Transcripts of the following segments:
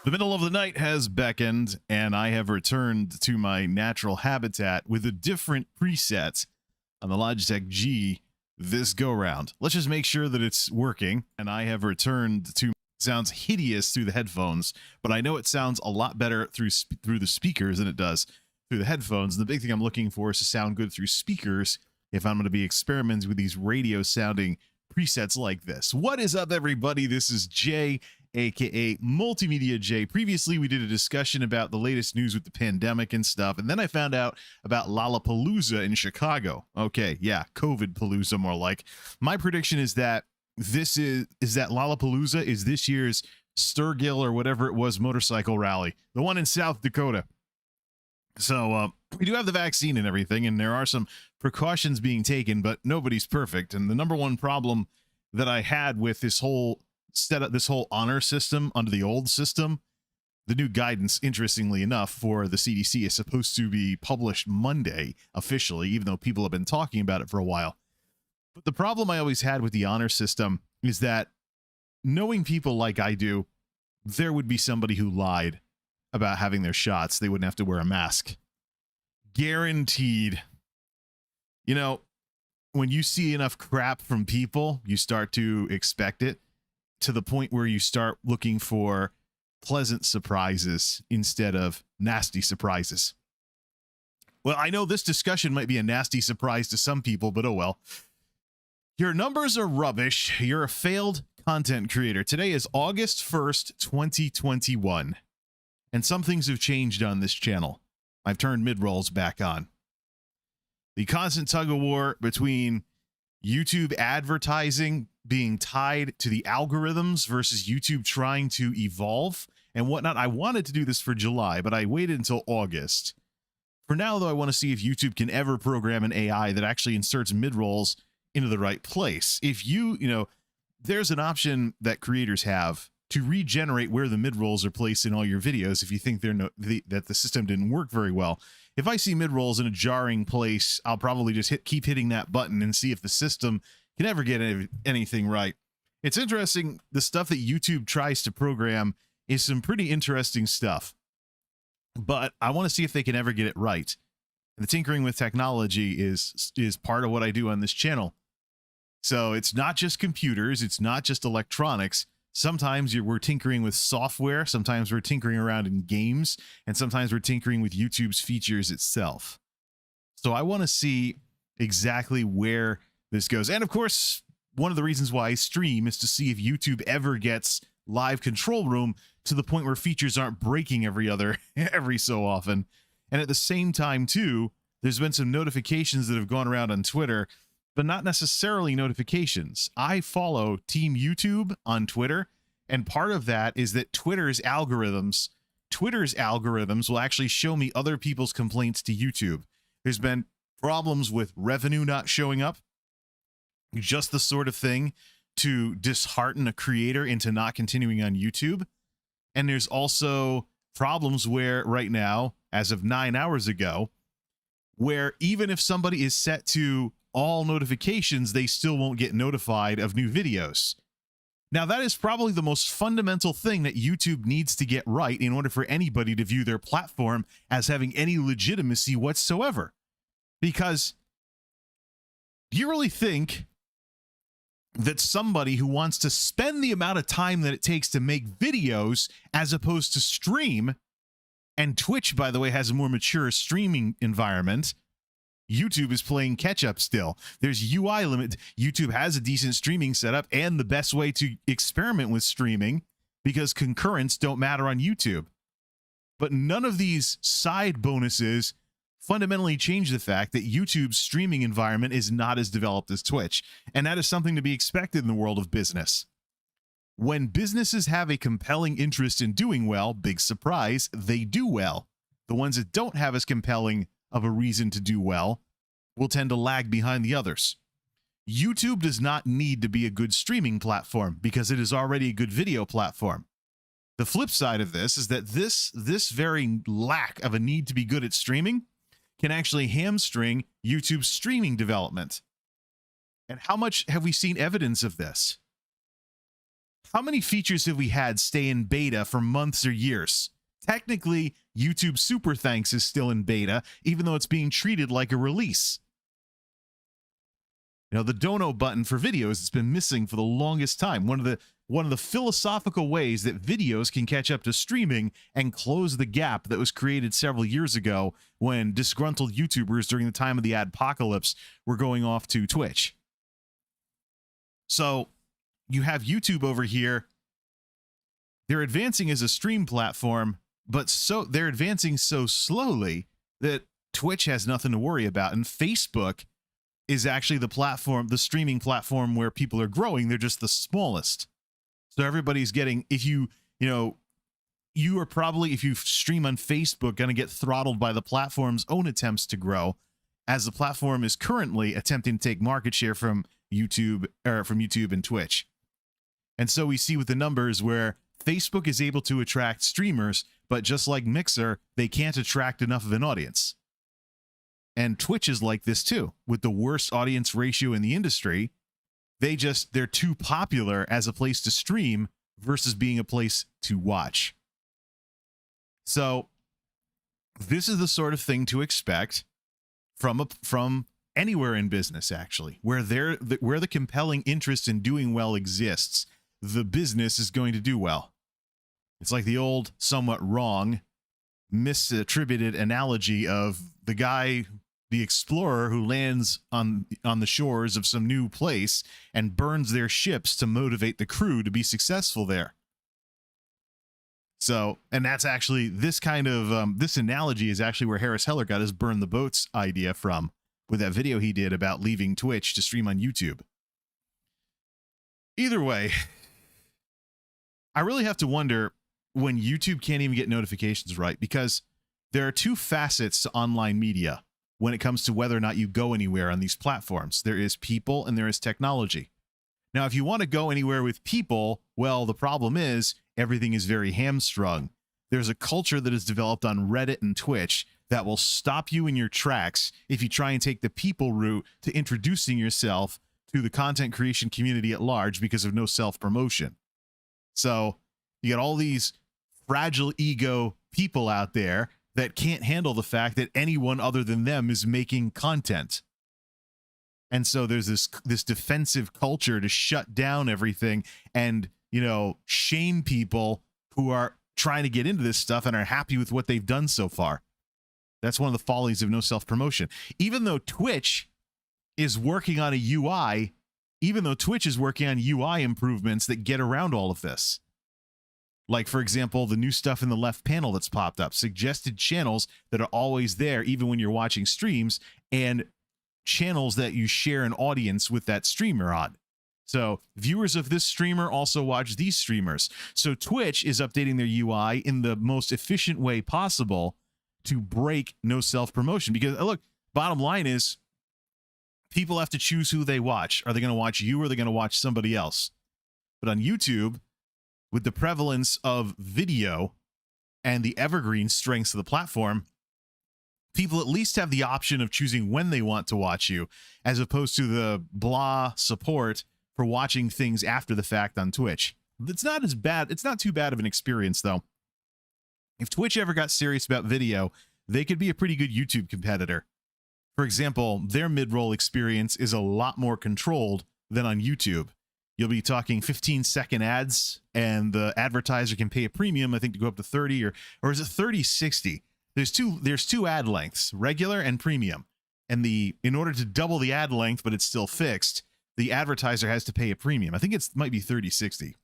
The middle of the night has beckoned, and I have returned to my natural habitat with a different preset on the Logitech G this go round. Let's just make sure that it's working, and I have returned to sounds hideous through the headphones, but I know it sounds a lot better through the speakers than it does through the headphones. And the big thing I'm looking for is to sound good through speakers if I'm going to be experimenting with these radio sounding presets like this. What is up, everybody? This is Jay, aka MultimediaJay. Previously, we did a discussion about the latest news with the pandemic and stuff, and then I found out about Lollapalooza in Chicago. Okay, yeah, COVID Palooza more like. My prediction is that that Lollapalooza is this year's Sturgill or whatever it was motorcycle rally, the one in South Dakota. So we do have the vaccine and everything, and there are some precautions being taken, but nobody's perfect. And the number one problem that I had with this whole setup, this whole honor system under the old system, the new guidance, interestingly enough, for the CDC is supposed to be published Monday officially, even though people have been talking about it for a while. But the problem I always had with the honor system is that, knowing people like I do, there would be somebody who lied about having their shots. They wouldn't have to wear a mask. Guaranteed. You know, when you see enough crap from people, you start to expect it, to the point where you start looking for pleasant surprises instead of nasty surprises. Well, I know this discussion might be a nasty surprise to some people, but oh well. Your numbers are rubbish. You're a failed content creator. Today is August 1st, 2021. And some things have changed on this channel. I've turned mid-rolls back on. The constant tug-of-war between YouTube advertising being tied to the algorithms versus YouTube trying to evolve and whatnot. I wanted to do this for July, but I waited until August. For now, though, I want to see if YouTube can ever program an AI that actually inserts mid-rolls into the right place. If there's an option that creators have to regenerate where the mid-rolls are placed in all your videos if you think that the system didn't work very well. If I see mid-rolls in a jarring place, I'll probably just keep hitting that button and see if the system can ever get anything right. It's interesting, the stuff that YouTube tries to program is some pretty interesting stuff, but I want to see if they can ever get it right. And the tinkering with technology is part of what I do on this channel. So it's not just computers, it's not just electronics. Sometimes we're tinkering with software, sometimes we're tinkering around in games, and sometimes we're tinkering with YouTube's features itself. So I want to see exactly where this goes. And of course, one of the reasons why I stream is to see if YouTube ever gets live control room to the point where features aren't breaking every so often. And at the same time, too, there's been some notifications that have gone around on Twitter, but not necessarily notifications. I follow Team YouTube on Twitter, and part of that is that Twitter's algorithms will actually show me other people's complaints to YouTube. There's been problems with revenue not showing up, just the sort of thing to dishearten a creator into not continuing on YouTube. And there's also problems where right now, as of 9 hours ago, where even if somebody is set to all notifications, they still won't get notified of new videos. Now, that is probably the most fundamental thing that YouTube needs to get right in order for anybody to view their platform as having any legitimacy whatsoever. Because do you really think that somebody who wants to spend the amount of time that it takes to make videos as opposed to stream, and Twitch, by the way, has a more mature streaming environment, YouTube is playing catch up still. There's UI limit. YouTube has a decent streaming setup and the best way to experiment with streaming because concurrents don't matter on YouTube. But none of these side bonuses fundamentally change the fact that YouTube's streaming environment is not as developed as Twitch. And that is something to be expected in the world of business. When businesses have a compelling interest in doing well, big surprise, they do well. The ones that don't have as compelling of a reason to do well will tend to lag behind the others. YouTube does not need to be a good streaming platform because it is already a good video platform. The flip side of this is that this very lack of a need to be good at streaming can actually hamstring YouTube's streaming development. And how much have we seen evidence of this? How many features have we had stay in beta for months or years? Technically, YouTube Super Thanks is still in beta, even though it's being treated like a release. You know, the dono button for videos has been missing for the longest time. One of the philosophical ways that videos can catch up to streaming and close the gap that was created several years ago when disgruntled YouTubers during the time of the adpocalypse were going off to Twitch. So you have YouTube over here. They're advancing as a stream platform, but they're advancing so slowly that Twitch has nothing to worry about. And Facebook is actually the platform, the streaming platform where people are growing. They're just the smallest. So everybody's getting, if you are probably, if you stream on Facebook, going to get throttled by the platform's own attempts to grow, as the platform is currently attempting to take market share from YouTube and Twitch. And so we see with the numbers where Facebook is able to attract streamers, but just like Mixer, they can't attract enough of an audience. And Twitch is like this too, with the worst audience ratio in the industry. They're too popular as a place to stream versus being a place to watch. So this is the sort of thing to expect from anywhere in business, actually, where the compelling interest in doing well exists, the business is going to do well. It's like the old, somewhat wrong, misattributed analogy of the explorer who lands on the shores of some new place and burns their ships to motivate the crew to be successful there. So, and that's actually this kind of, this analogy is actually where Harris Heller got his burn the boats idea from, with that video he did about leaving Twitch to stream on YouTube. Either way, I really have to wonder when YouTube can't even get notifications right, because there are two facets to online media when it comes to whether or not you go anywhere on these platforms. There is people and there is technology. Now, if you want to go anywhere with people, well, the problem is everything is very hamstrung. There's a culture that is developed on Reddit and Twitch that will stop you in your tracks if you try and take the people route to introducing yourself to the content creation community at large because of no self-promotion. So you got all these fragile ego people out there that can't handle the fact that anyone other than them is making content. And so there's this defensive culture to shut down everything and, shame people who are trying to get into this stuff and are happy with what they've done so far. That's one of the follies of no self-promotion. Even though Twitch is working on a UI, improvements that get around all of this. Like, for example, the new stuff in the left panel that's popped up, suggested channels that are always there, even when you're watching streams, and channels that you share an audience with that streamer on. So viewers of this streamer also watch these streamers. So Twitch is updating their UI in the most efficient way possible to break no self-promotion. Because, look, bottom line is people have to choose who they watch. Are they going to watch you or are they going to watch somebody else? But on YouTube, with the prevalence of video and the evergreen strengths of the platform, people at least have the option of choosing when they want to watch you, as opposed to the blah support for watching things after the fact on Twitch. It's not as bad. It's not too bad of an experience, though. If Twitch ever got serious about video, they could be a pretty good YouTube competitor. For example, their mid-roll experience is a lot more controlled than on YouTube. You'll be talking 15-second ads, and the advertiser can pay a premium, I think, to go up to 30, or is it 30-60? There's two ad lengths, regular and premium. And in order to double the ad length, but it's still fixed, the advertiser has to pay a premium. I think it might be 30-60.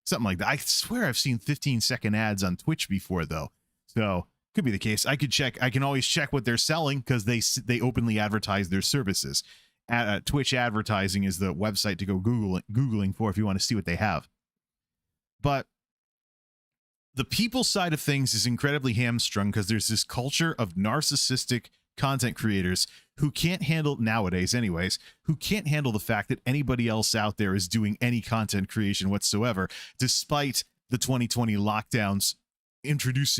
Something like that. I swear I've seen 15-second ads on Twitch before, though. So could be the case. I can always check what they're selling because they openly advertise their services. Twitch advertising is the website to go Googling for if you want to see what they have. But the people side of things is incredibly hamstrung because there's this culture of narcissistic content creators who can't handle, nowadays anyways, who can't handle the fact that anybody else out there is doing any content creation whatsoever, despite the 2020 lockdowns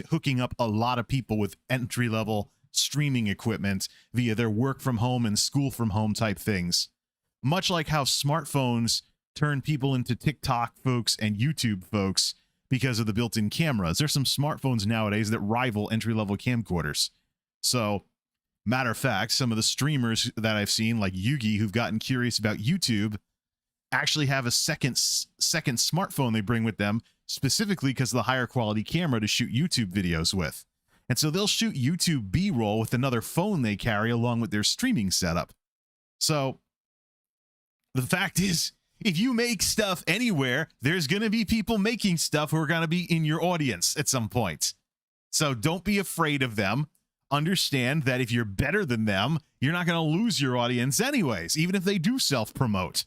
hooking up a lot of people with entry-level streaming equipment via their work from home and school from home type things. Much like how smartphones turn people into TikTok folks and YouTube folks because of the built-in cameras. There's some smartphones nowadays that rival entry-level camcorders. So, matter of fact, some of the streamers that I've seen, like Yugi, who've gotten curious about YouTube, actually have a second smartphone they bring with them, specifically because of the higher quality camera to shoot YouTube videos with. And so they'll shoot YouTube B-roll with another phone they carry along with their streaming setup. So the fact is, if you make stuff anywhere, there's going to be people making stuff who are going to be in your audience at some point. So don't be afraid of them. Understand that if you're better than them, you're not going to lose your audience anyways, even if they do self-promote.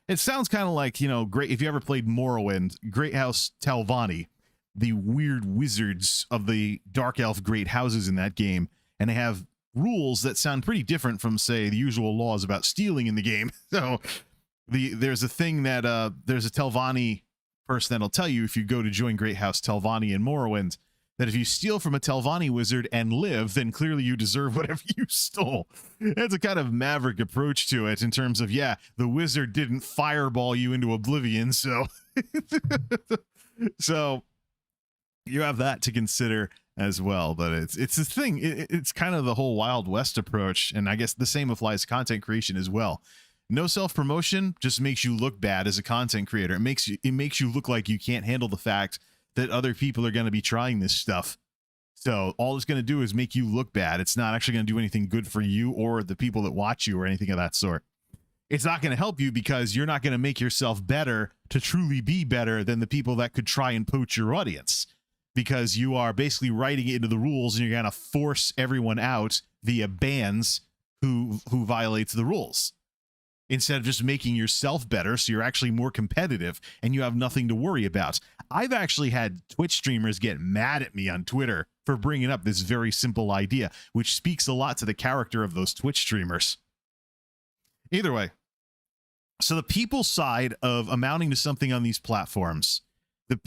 It sounds kind of like, you know, great. If you ever played Morrowind, Great House Telvanni, the weird wizards of the Dark Elf Great Houses in that game, and they have rules that sound pretty different from, say, the usual laws about stealing in the game. So there's a thing that there's a Telvanni person that'll tell you if you go to join Great House Telvanni in Morrowind, that if you steal from a Telvanni wizard and live, then clearly you deserve whatever you stole. That's a kind of maverick approach to it in terms of, yeah, the wizard didn't fireball you into oblivion, so so you have that to consider as well. But it's the thing. It's kind of the whole Wild West approach, and I guess the same applies to content creation as well. No self-promotion just makes you look bad as a content creator. It makes you look like you can't handle the fact that other people are going to be trying this stuff. So all it's going to do is make you look bad. It's not actually going to do anything good for you or the people that watch you or anything of that sort. It's not going to help you because you're not going to make yourself better to truly be better than the people that could try and poach your audience, because you are basically writing it into the rules and you're going to force everyone out via bans who violates the rules, instead of just making yourself better so you're actually more competitive and you have nothing to worry about. I've actually had Twitch streamers get mad at me on Twitter for bringing up this very simple idea, which speaks a lot to the character of those Twitch streamers. Either way, so the people side of amounting to something on these platforms, is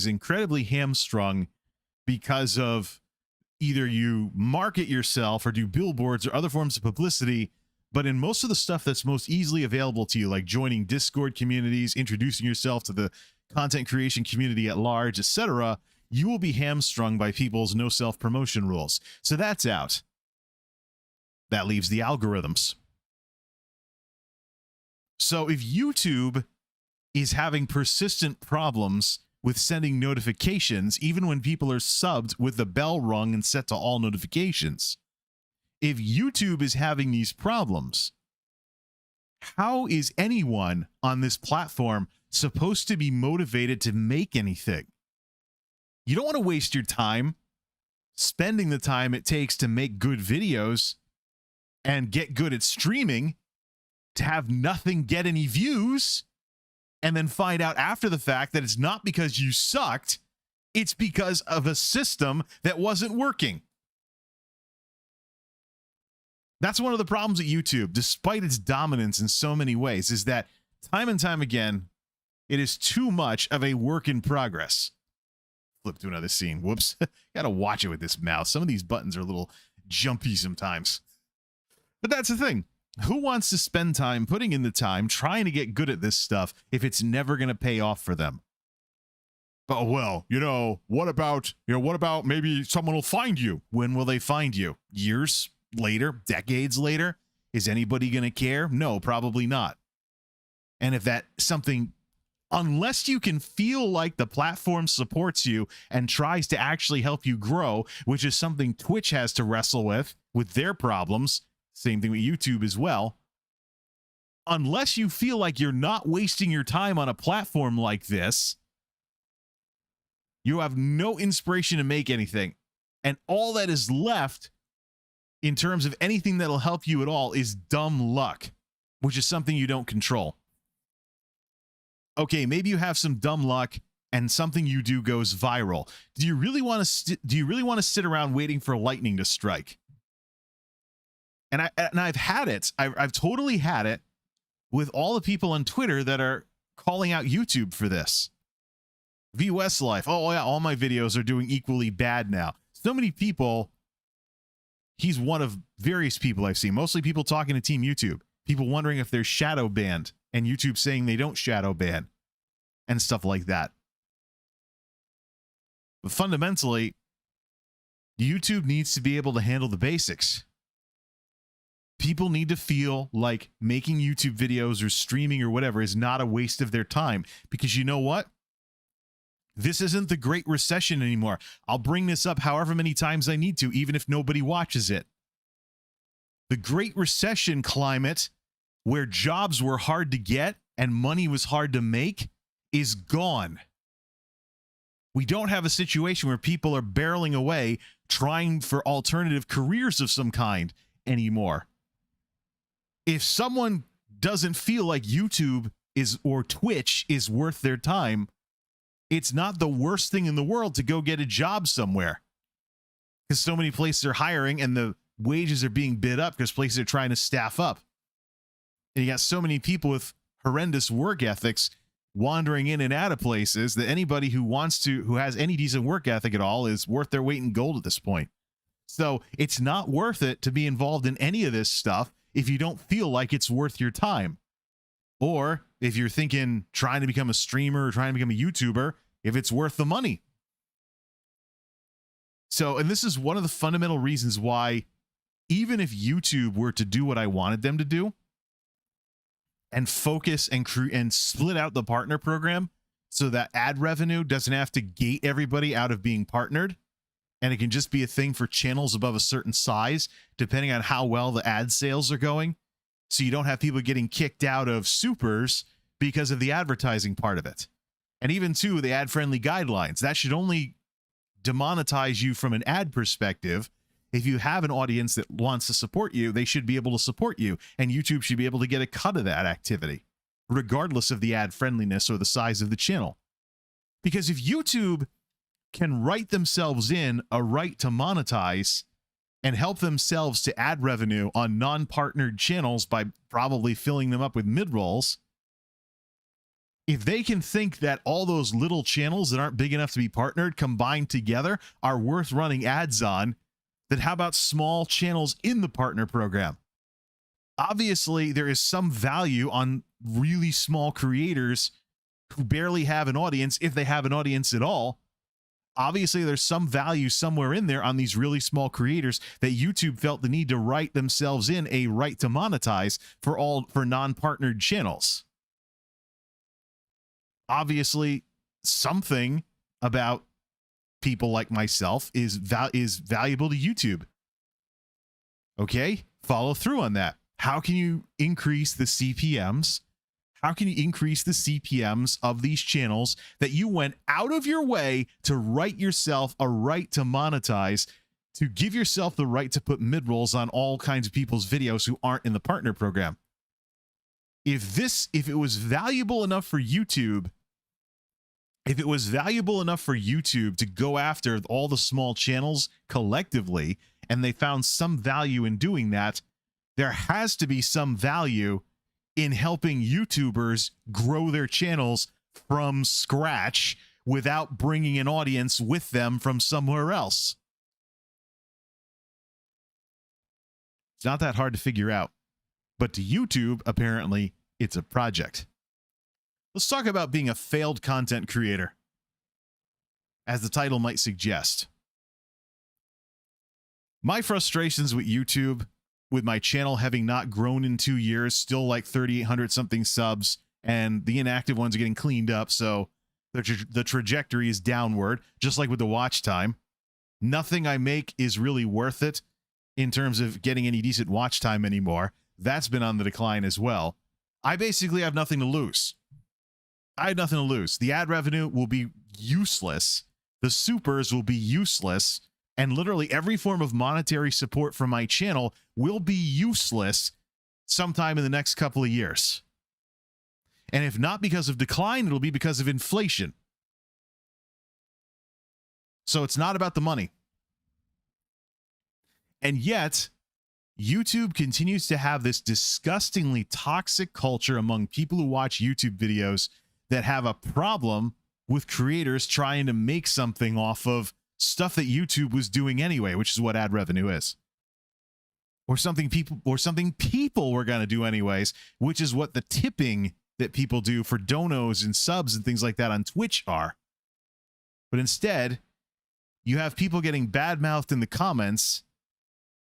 incredibly hamstrung because of either you market yourself or do billboards or other forms of publicity. But in most of the stuff that's most easily available to you, like joining Discord communities, introducing yourself to the content creation community at large, etc., you will be hamstrung by people's no self-promotion rules. So that's out. That leaves the algorithms. So if YouTube is having persistent problems with sending notifications, even when people are subbed with the bell rung and set to all notifications, if YouTube is having these problems, how is anyone on this platform supposed to be motivated to make anything? You don't want to waste your time spending the time it takes to make good videos and get good at streaming to have nothing get any views, and then find out after the fact that it's not because you sucked, it's because of a system that wasn't working. That's one of the problems at YouTube, despite its dominance in so many ways, is that time and time again, it is too much of a work in progress. Flip to another scene. Whoops. Gotta watch it with this mouse. Some of these buttons are a little jumpy sometimes. But that's the thing. Who wants to spend time putting in the time trying to get good at this stuff if it's never going to pay off for them? Oh, well, what about maybe someone will find you? When will they find you? Years later? Decades later? Is anybody going to care? No, probably not. And if that something, unless you can feel like the platform supports you and tries to actually help you grow, which is something Twitch has to wrestle with their problems, same thing with YouTube as well. Unless you feel like you're not wasting your time on a platform like this, you have no inspiration to make anything. And all that is left in terms of anything that'll help you at all is dumb luck, which is something you don't control. Okay, maybe you have some dumb luck and something you do goes viral. Do you really want to sit around waiting for lightning to strike? And I've had it. I've totally had it with all the people on Twitter that are calling out YouTube for this. V Westlife. Oh yeah, all my videos are doing equally bad now. So many people. He's one of various people I've seen, mostly people talking to Team YouTube. People wondering if they're shadow banned, and YouTube saying they don't shadow ban, and stuff like that. But fundamentally, YouTube needs to be able to handle the basics. People need to feel like making YouTube videos or streaming or whatever is not a waste of their time, because you know what? This isn't the Great Recession anymore. I'll bring this up however many times I need to, even if nobody watches it. The Great Recession climate, where jobs were hard to get and money was hard to make, is gone. We don't have a situation where people are barreling away trying for alternative careers of some kind anymore. If someone doesn't feel like YouTube is or Twitch is worth their time, it's not the worst thing in the world to go get a job somewhere, because so many places are hiring and the wages are being bid up because places are trying to staff up. And you got so many people with horrendous work ethics wandering in and out of places that anybody who has any decent work ethic at all is worth their weight in gold at this point. So it's not worth it to be involved in any of this stuff if you don't feel like it's worth your time. Or if you're thinking trying to become a streamer or trying to become a YouTuber, if it's worth the money. So, and this is one of the fundamental reasons why, even if YouTube were to do what I wanted them to do and focus and split out the partner program so that ad revenue doesn't have to gate everybody out of being partnered, and it can just be a thing for channels above a certain size, depending on how well the ad sales are going. So you don't have people getting kicked out of supers because of the advertising part of it. And even too, the ad-friendly guidelines, that should only demonetize you from an ad perspective. If you have an audience that wants to support you, they should be able to support you, and YouTube should be able to get a cut of that activity, regardless of the ad friendliness or the size of the channel. Because if YouTube can write themselves in a right to monetize and help themselves to ad revenue on non-partnered channels by probably filling them up with mid-rolls, if they can think that all those little channels that aren't big enough to be partnered combined together are worth running ads on, then how about small channels in the partner program? Obviously, there is some value on really small creators who barely have an audience, if they have an audience at all. Obviously, there's some value somewhere in there on these really small creators that YouTube felt the need to write themselves in a right to monetize for non-partnered channels. Obviously, something about people like myself is valuable to YouTube. Okay, follow through on that. How can you increase the CPMs? How can you increase the CPMs of these channels that you went out of your way to write yourself a right to monetize, to give yourself the right to put mid-rolls on all kinds of people's videos who aren't in the partner program? If it was valuable enough for YouTube, to go after all the small channels collectively, and they found some value in doing that, there has to be some value in helping YouTubers grow their channels from scratch without bringing an audience with them from somewhere else. It's not that hard to figure out, but to YouTube, apparently, it's a project. Let's talk about being a failed content creator, as the title might suggest. My frustrations with YouTube, with my channel having not grown in 2 years, still like 3,800 something subs, and the inactive ones are getting cleaned up, so the trajectory is downward, just like with the watch time. Nothing I make is really worth it in terms of getting any decent watch time anymore. That's been on the decline as well. I basically have nothing to lose. I had nothing to lose. The ad revenue will be useless. The supers will be useless. And literally every form of monetary support from my channel will be useless sometime in the next couple of years. And if not because of decline, it'll be because of inflation. So it's not about the money. And yet, YouTube continues to have this disgustingly toxic culture among people who watch YouTube videos that have a problem with creators trying to make something off of stuff that YouTube was doing anyway, which is what ad revenue is. or something people were going to do anyways, which is what the tipping that people do for donos and subs and things like that on Twitch are. But instead, you have people getting badmouthed in the comments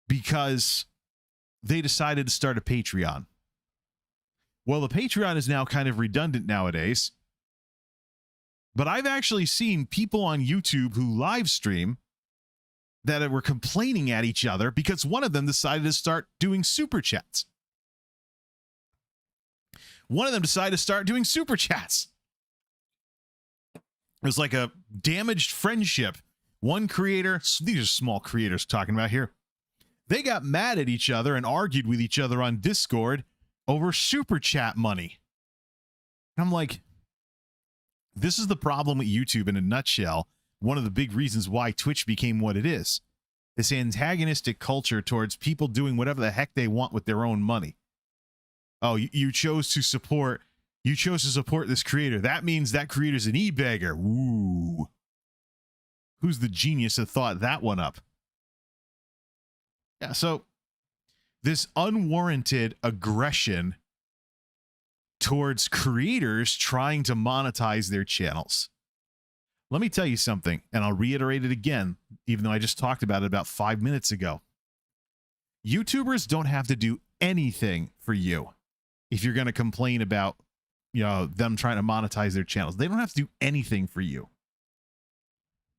because they decided to start a Patreon. Well, the Patreon is now kind of redundant nowadays, but I've actually seen people on YouTube who live stream that were complaining at each other because one of them decided to start doing super chats. One of them decided to start doing super chats. It was like a damaged friendship. One creator, these are small creators talking about here, they got mad at each other and argued with each other on Discord over super chat money. And I'm like, this is the problem with YouTube in a nutshell. One of the big reasons why Twitch became what it is. This antagonistic culture towards people doing whatever the heck they want with their own money. Oh, you chose to support this creator. That means that creator's an e-beggar. Ooh. Who's the genius that thought that one up? Yeah, so this unwarranted aggression towards creators trying to monetize their channels. Let me tell you something, and I'll reiterate it again, even though I just talked about it about 5 minutes ago. YouTubers don't have to do anything for you if you're going to complain about, them trying to monetize their channels. They don't have to do anything for you.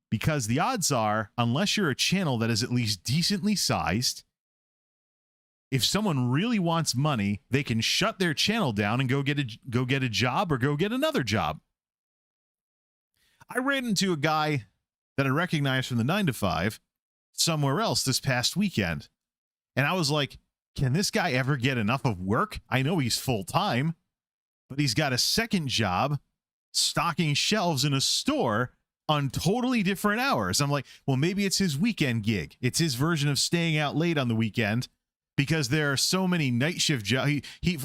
Because the odds are, unless you're a channel that is at least decently sized, if someone really wants money, they can shut their channel down and go get a job or go get another job. I ran into a guy that I recognized from the 9 to 5 somewhere else this past weekend. And I was like, can this guy ever get enough of work? I know he's full-time, but he's got a second job stocking shelves in a store on totally different hours. I'm like, well, maybe it's his weekend gig. It's his version of staying out late on the weekend because there are so many night shift jobs. There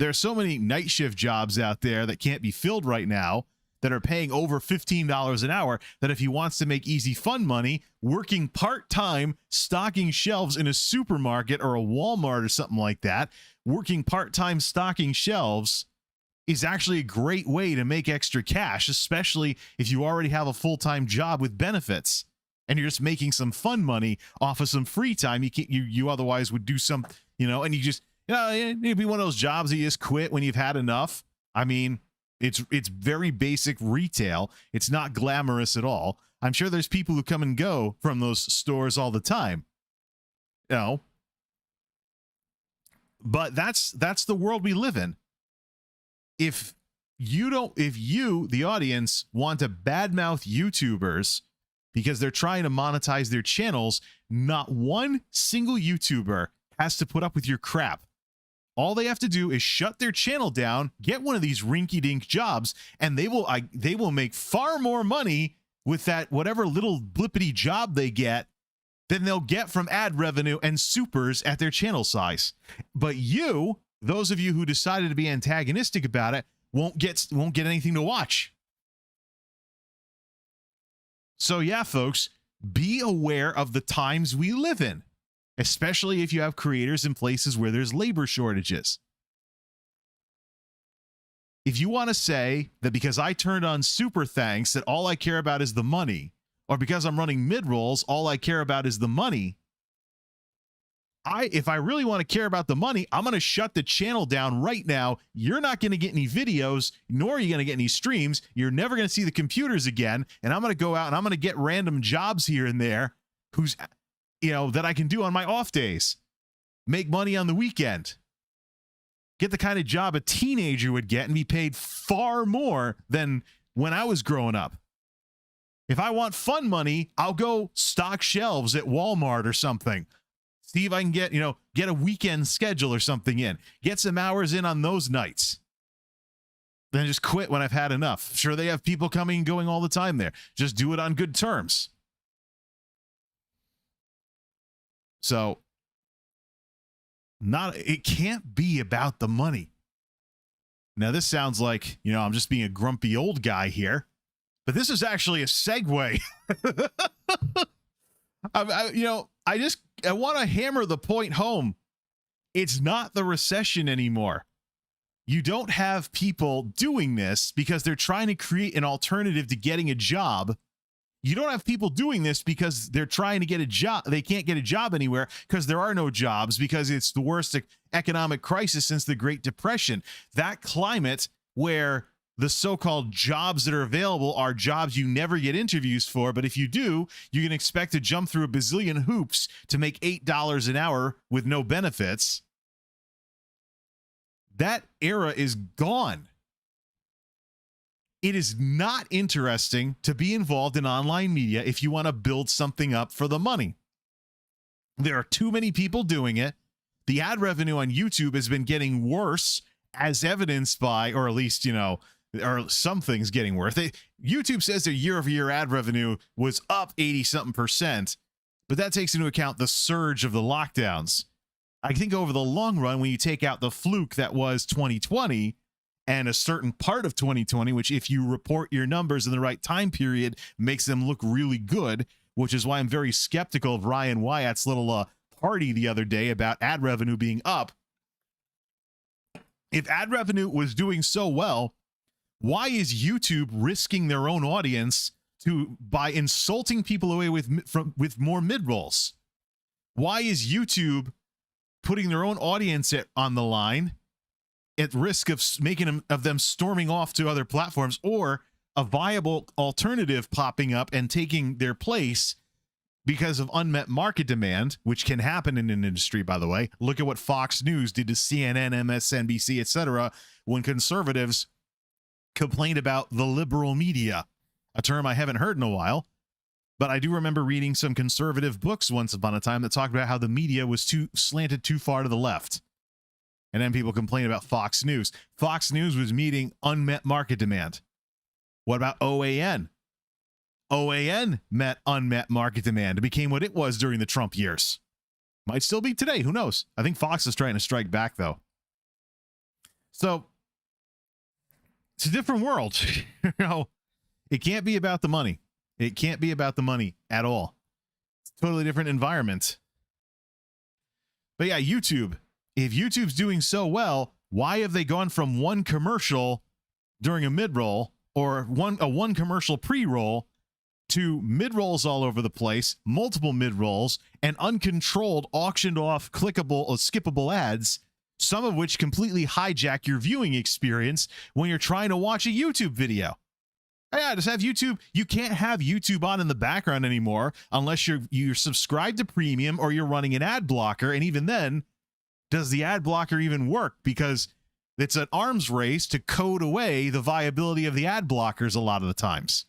are so many night shift jobs out there that can't be filled right now that are paying over $15 an hour, that if he wants to make easy fun money, working part-time, stocking shelves in a supermarket or a Walmart or something like that, working part-time stocking shelves is actually a great way to make extra cash, especially if you already have a full-time job with benefits and you're just making some fun money off of some free time you otherwise would do some, and you just, it'd be one of those jobs that you just quit when you've had enough. I mean, it's very basic retail. It's not glamorous at all. I'm sure there's people who come and go from those stores all the time. But that's the world we live in. If you, the audience, want to badmouth YouTubers because they're trying to monetize their channels, not one single YouTuber has to put up with your crap. All they have to do is shut their channel down, get one of these rinky-dink jobs, and they will make far more money with that whatever little blippity job they get than they'll get from ad revenue and supers at their channel size. But those of you who decided to be antagonistic about it, won't get anything to watch. So yeah, folks, be aware of the times we live in, especially if you have creators in places where there's labor shortages. If you want to say that because I turned on super thanks that all I care about is the money, or because I'm running mid-rolls, all I care about is the money, if I really want to care about the money, I'm going to shut the channel down right now. You're not going to get any videos, nor are you going to get any streams. You're never going to see the computers again. And I'm going to go out and I'm going to get random jobs here and there that I can do on my off days. Make money on the weekend. Get the kind of job a teenager would get and be paid far more than when I was growing up. If I want fun money, I'll go stock shelves at Walmart or something. See if I can get a weekend schedule or something in. Get some hours in on those nights. Then just quit when I've had enough. Sure, they have people coming and going all the time there. Just do it on good terms. So, it can't be about the money. Now, this sounds like, I'm just being a grumpy old guy here. But this is actually a segue. I want to hammer the point home. It's not the recession anymore. You don't have people doing this because they're trying to create an alternative to getting a job. You don't have people doing this because they're trying to get a job. They can't get a job anywhere because there are no jobs, because it's the worst economic crisis since the Great Depression. That climate where the so-called jobs that are available are jobs you never get interviews for, but if you do, you can expect to jump through a bazillion hoops to make $8 an hour with no benefits. That era is gone. It is not interesting to be involved in online media if you want to build something up for the money. There are too many people doing it. The ad revenue on YouTube has been getting worse, as evidenced by, or at least, or some things getting worse. YouTube says their year-over-year ad revenue was up 80-something%, but that takes into account the surge of the lockdowns. I think over the long run, when you take out the fluke that was 2020 and a certain part of 2020, which if you report your numbers in the right time period, makes them look really good, which is why I'm very skeptical of Ryan Wyatt's little party the other day about ad revenue being up. If ad revenue was doing so well, why is YouTube risking their own audience by insulting people away with more mid-rolls? Why is YouTube putting their own audience on the line at risk of making them storming off to other platforms, or a viable alternative popping up and taking their place because of unmet market demand, which can happen in an industry, by the way? Look at what Fox News did to CNN, MSNBC, etc., when conservatives complained about the liberal media, a term I haven't heard in a while. But I do remember reading some conservative books once upon a time that talked about how the media was slanted too far to the left. And then people complain about Fox News. Fox News was meeting unmet market demand. What about OAN? OAN met unmet market demand. It became what it was during the Trump years. Might still be today. Who knows? I think Fox is trying to strike back, though. So it's a different world. It can't be about the money. It can't be about the money at all. It's a totally different environment. But yeah, YouTube. If YouTube's doing so well, why have they gone from one commercial during a mid-roll or one commercial pre-roll to mid-rolls all over the place, multiple mid-rolls, and uncontrolled, auctioned off, clickable or skippable ads, some of which completely hijack your viewing experience when you're trying to watch a YouTube video? Yeah, just have YouTube. You can't have YouTube on in the background anymore unless you're subscribed to premium or you're running an ad blocker. And even then, does the ad blocker even work? Because it's an arms race to code away the viability of the ad blockers a lot of the times.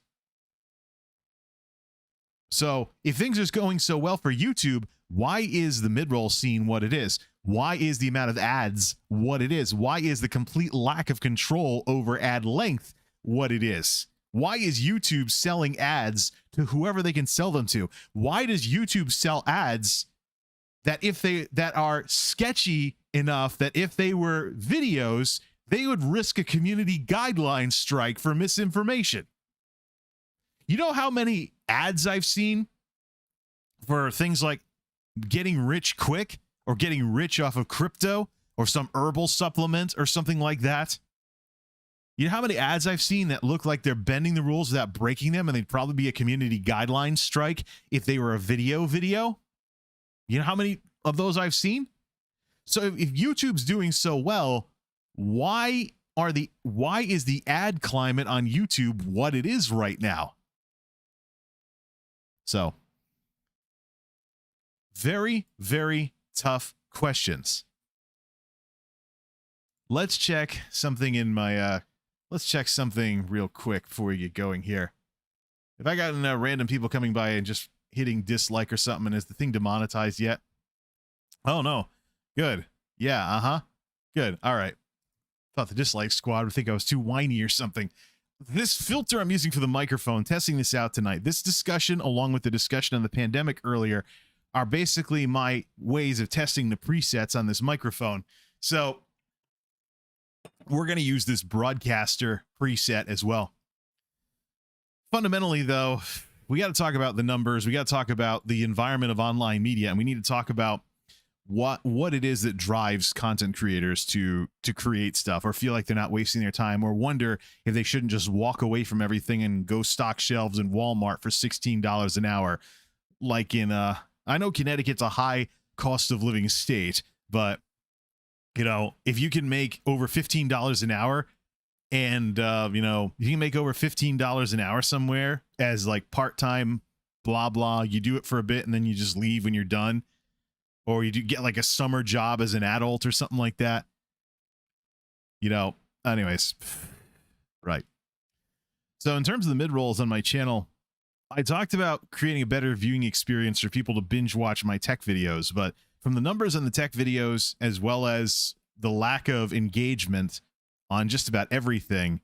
So if things are going so well for YouTube, why is the mid-roll scene what it is? Why is the amount of ads what it is? Why is the complete lack of control over ad length what it is? Why is YouTube selling ads to whoever they can sell them to? Why does YouTube sell ads that are sketchy enough that if they were videos, they would risk a community guideline strike for misinformation? You know how many ads I've seen for things like getting rich quick or getting rich off of crypto or some herbal supplement or something like that? You know how many ads I've seen that look like they're bending the rules without breaking them, and they'd probably be a community guideline strike if they were a video? You know how many of those I've seen? So if YouTube's doing so well, why is the ad climate on YouTube what it is right now? So very, very tough questions. Let's check something in my let's check something real quick before we get going here. Have I gotten random people coming by and just hitting dislike or something? And is the thing demonetized yet? Oh, no. Good. Yeah, good. All right. Thought the dislike squad would think I was too whiny or something. This filter I'm using for the microphone, testing this out tonight, this discussion, along with the discussion on the pandemic earlier, are basically my ways of testing the presets on this microphone. So we're going to use this broadcaster preset as well. Fundamentally, though, we got to talk about the numbers. We got to talk about the environment of online media, and we need to talk about what it is that drives content creators to create stuff, or feel like they're not wasting their time, or wonder if they shouldn't just walk away from everything and go stock shelves in Walmart for $16 an hour. Like in I know Connecticut's a high cost of living state, but you know, if you can make over $15 an hour, and you know, you can make over $15 an hour somewhere as like part-time blah blah, you do it for a bit and then you just leave when you're done, or you do get like a summer job as an adult or something like that, you know. Anyways, right. So in terms of the mid-rolls on my channel, I talked about creating a better viewing experience for people to binge watch my tech videos, but from the numbers on the tech videos, as well as the lack of engagement on just about everything,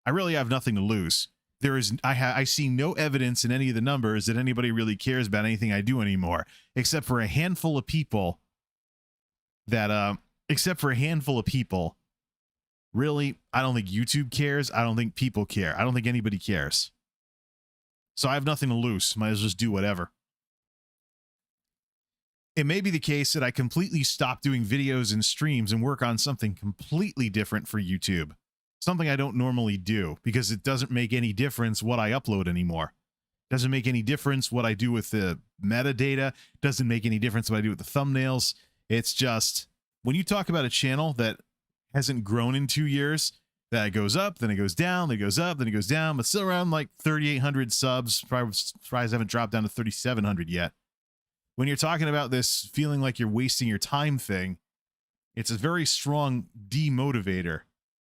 I really have nothing to lose. I see no evidence in any of the numbers that anybody really cares about anything I do anymore, except for a handful of people that, really, I don't think YouTube cares. I don't think people care. I don't think anybody cares. So I have nothing to lose. Might as well just do whatever. It may be the case that I completely stop doing videos and streams and work on something completely different for YouTube. Something I don't normally do, because it doesn't make any difference what I upload anymore. Doesn't make any difference what I do with the metadata. Doesn't make any difference what I do with the thumbnails. It's just, when you talk about a channel that hasn't grown in 2 years, that goes up, then it goes down, then it goes up, then it goes down, but still around like 3,800 subs. Probably surprised I haven't dropped down to 3,700 yet. When you're talking about this feeling like you're wasting your time thing, it's a very strong demotivator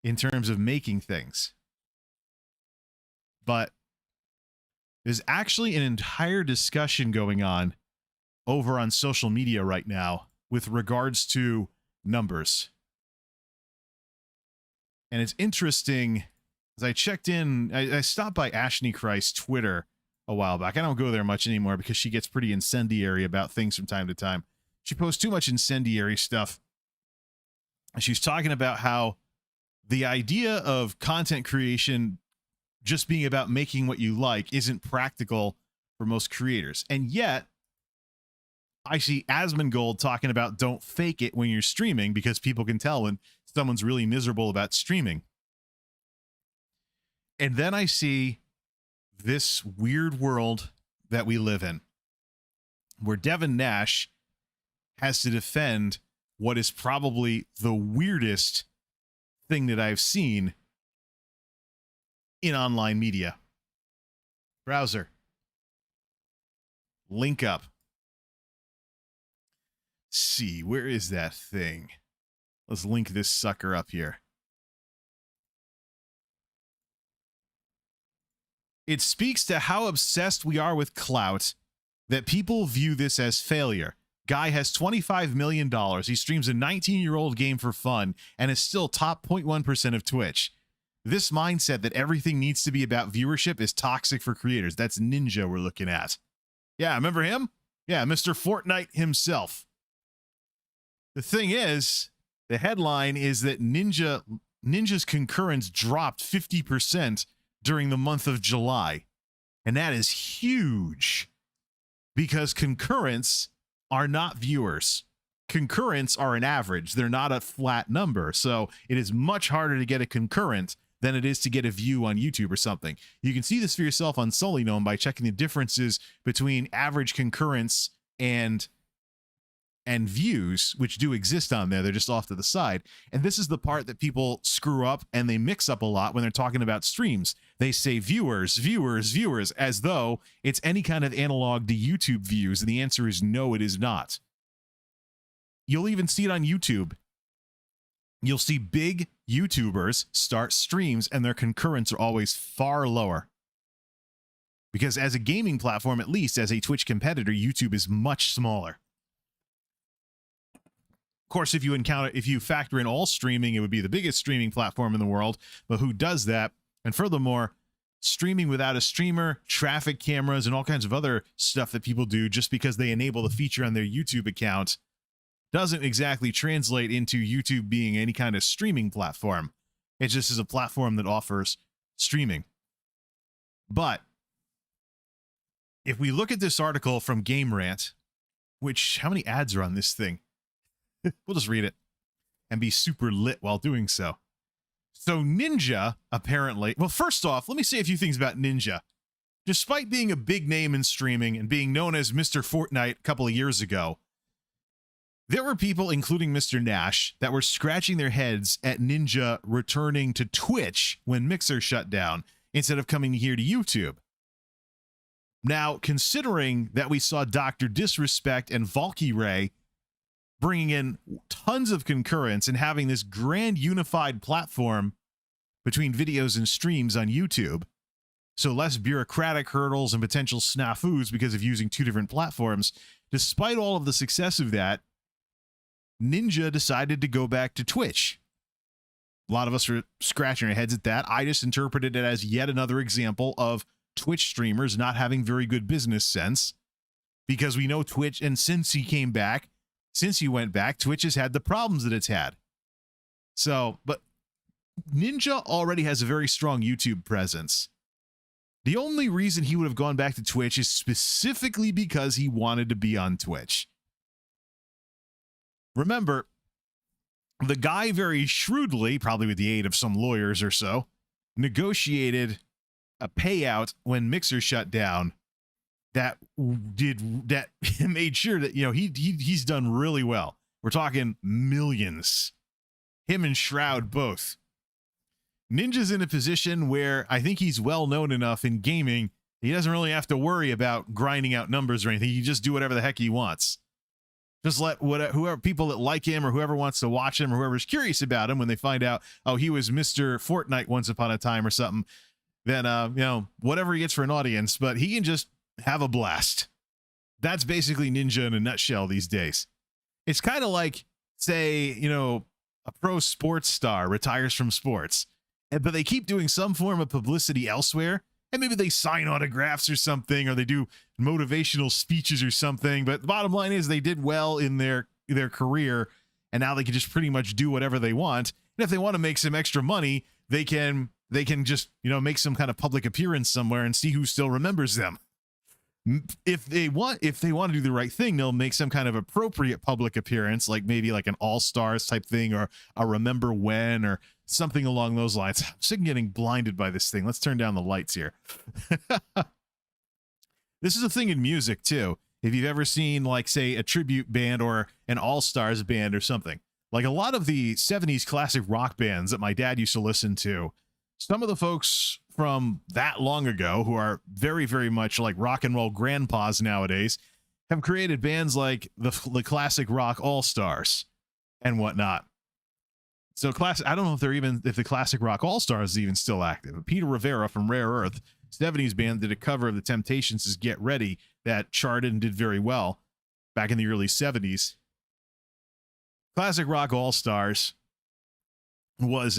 in terms of making things. But there's actually an entire discussion going on over on social media right now with regards to numbers. And it's interesting, as I checked in, I stopped by Ashney Christ's Twitter a while back. I don't go there much anymore because she gets pretty incendiary about things from time to time. She posts too much incendiary stuff. And she's talking about how the idea of content creation just being about making what you like isn't practical for most creators. And yet, I see Asmongold talking about don't fake it when you're streaming, because people can tell when someone's really miserable about streaming. And then I see this weird world that we live in, where Devin Nash has to defend what is probably the weirdest thing that I've seen in online media. Browser. Link up. See, where is that thing? Let's link this sucker up here. It speaks to how obsessed we are with clout that people view this as failure. Guy has $25 million. He streams a 19-year-old game for fun and is still top 0.1% of Twitch. This mindset that everything needs to be about viewership is toxic for creators. That's Ninja we're looking at. Yeah, remember him? Yeah, Mr. Fortnite himself. The thing is, the headline is that Ninja's concurrence dropped 50% during the month of July. And that is huge, because concurrents are not viewers. Concurrents are an average. They're not a flat number. So it is much harder to get a concurrent than it is to get a view on YouTube or something. You can see this for yourself on Solynome by checking the differences between average concurrents and views, which do exist on there. They're just off to the side. And this is the part that people screw up and they mix up a lot when they're talking about streams. They say viewers, viewers, viewers, as though it's any kind of analog to YouTube views. And the answer is no, it is not. You'll even see it on YouTube. You'll see big YouTubers start streams and their concurrents are always far lower. Because as a gaming platform, at least as a Twitch competitor, YouTube is much smaller. Of course, if you factor in all streaming, it would be the biggest streaming platform in the world. But who does that? And furthermore, streaming without a streamer, traffic cameras, and all kinds of other stuff that people do just because they enable the feature on their YouTube account doesn't exactly translate into YouTube being any kind of streaming platform. It just is a platform that offers streaming. But if we look at this article from Game Rant, which, how many ads are on this thing? We'll just read it and be super lit while doing so. So Ninja, apparently, well, first off, let me say a few things about Ninja. Despite being a big name in streaming and being known as Mr. Fortnite a couple of years ago, there were people, including Mr. Nash, that were scratching their heads at Ninja returning to Twitch when Mixer shut down instead of coming here to YouTube. Now, considering that we saw Dr. Disrespect and Valkyrae bringing in tons of concurrence and having this grand unified platform between videos and streams on YouTube, so less bureaucratic hurdles and potential snafus because of using two different platforms, despite all of the success of that, Ninja decided to go back to Twitch. A lot of us are scratching our heads at that. I just interpreted it as yet another example of Twitch streamers not having very good business sense, because we know Twitch, and since he went back, Twitch has had the problems that it's had. So, but Ninja already has a very strong YouTube presence. The only reason he would have gone back to Twitch is specifically because he wanted to be on Twitch. Remember, the guy very shrewdly, probably with the aid of some lawyers or so, negotiated a payout when Mixer shut down that made sure that, you know, he's done really well. We're talking millions. Him and Shroud both. Ninja's in a position where I think he's well known enough in gaming, he doesn't really have to worry about grinding out numbers or anything. He can just do whatever the heck he wants. Just let whoever people that like him or whoever wants to watch him or whoever's curious about him, when they find out, oh, he was Mr. Fortnite once upon a time or something, then, you know, whatever he gets for an audience, but he can just have a blast. That's basically Ninja in a nutshell these days. It's kind of like, say, you know, a pro sports star retires from sports, but they keep doing some form of publicity elsewhere, and maybe they sign autographs or something, or they do motivational speeches or something. But the bottom line is they did well in their career, and now they can just pretty much do whatever they want. And if they want to make some extra money, they can just, you know, make some kind of public appearance somewhere and see who still remembers them. If they want to do the right thing, they'll make some kind of appropriate public appearance, like maybe like an All-Stars type thing, or a Remember When, or something along those lines. I'm sick of getting blinded by this thing. Let's turn down the lights here. This is a thing in music too. If you've ever seen, like, say, a tribute band or an All-Stars band or something, like a lot of the 70s classic rock bands that my dad used to listen to, some of the folks from that long ago, who are very, very much like rock and roll grandpas nowadays, have created bands like the classic rock All-Stars and whatnot. So I don't know if the classic rock All-Stars is even still active. But Peter Rivera from Rare Earth, 70s band, did a cover of the Temptations' Get Ready that charted and did very well back in the early 70s. Classic rock All-Stars is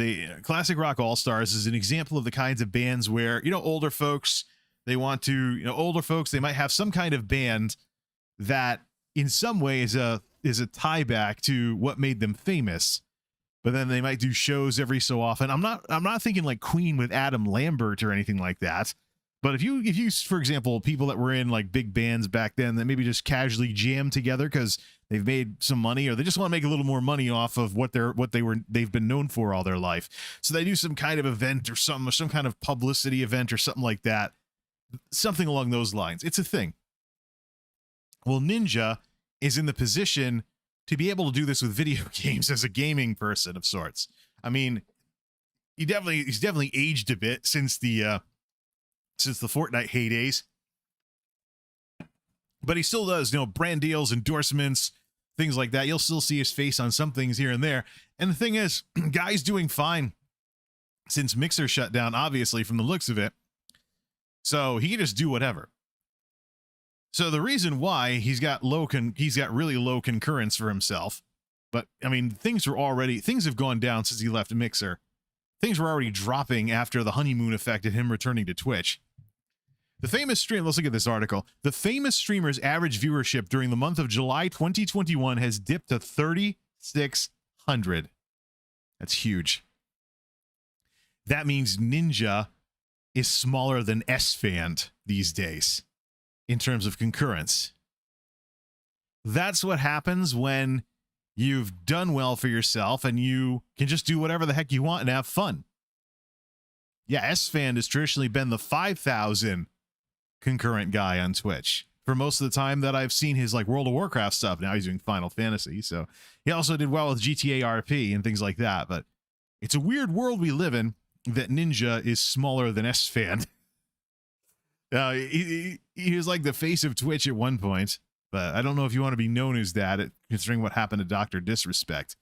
an example of the kinds of bands where, you know, older folks, they might have some kind of band that in some way is a tie back to what made them famous, but then they might do shows every so often. I'm not thinking like Queen with Adam Lambert or anything like that, but if you for example, people that were in like big bands back then that maybe just casually jam together because they've made some money, or they just want to make a little more money off of they've been known for all their life. So they do some kind of event or some kind of publicity event or something like that. Something along those lines. It's a thing. Well, Ninja is in the position to be able to do this with video games as a gaming person of sorts. I mean, he's definitely aged a bit since the Fortnite heydays. But he still does, you know, brand deals, endorsements, things like that. You'll still see his face on some things here and there. And the thing is, guy's doing fine since Mixer shut down, obviously, from the looks of it. So he can just do whatever. So the reason why he's got really low concurrence for himself, but I mean, things have gone down since he left Mixer. Things were already dropping after the honeymoon effect of him returning to Twitch. Let's look at this article. The famous streamer's average viewership during the month of July 2021 has dipped to 3,600. That's huge. That means Ninja is smaller than S-Fand these days. in terms of concurrence. That's what happens when you've done well for yourself and you can just do whatever the heck you want and have fun. Yeah, S-Fan has traditionally been the 5,000 concurrent guy on Twitch for most of the time that I've seen his like World of Warcraft stuff. Now he's doing Final Fantasy, so he also did well with GTA RP and things like that. But it's a weird world we live in that Ninja is smaller than S-Fan. He was like the face of Twitch at one point, but I don't know if you want to be known as that, considering what happened to Dr. Disrespect.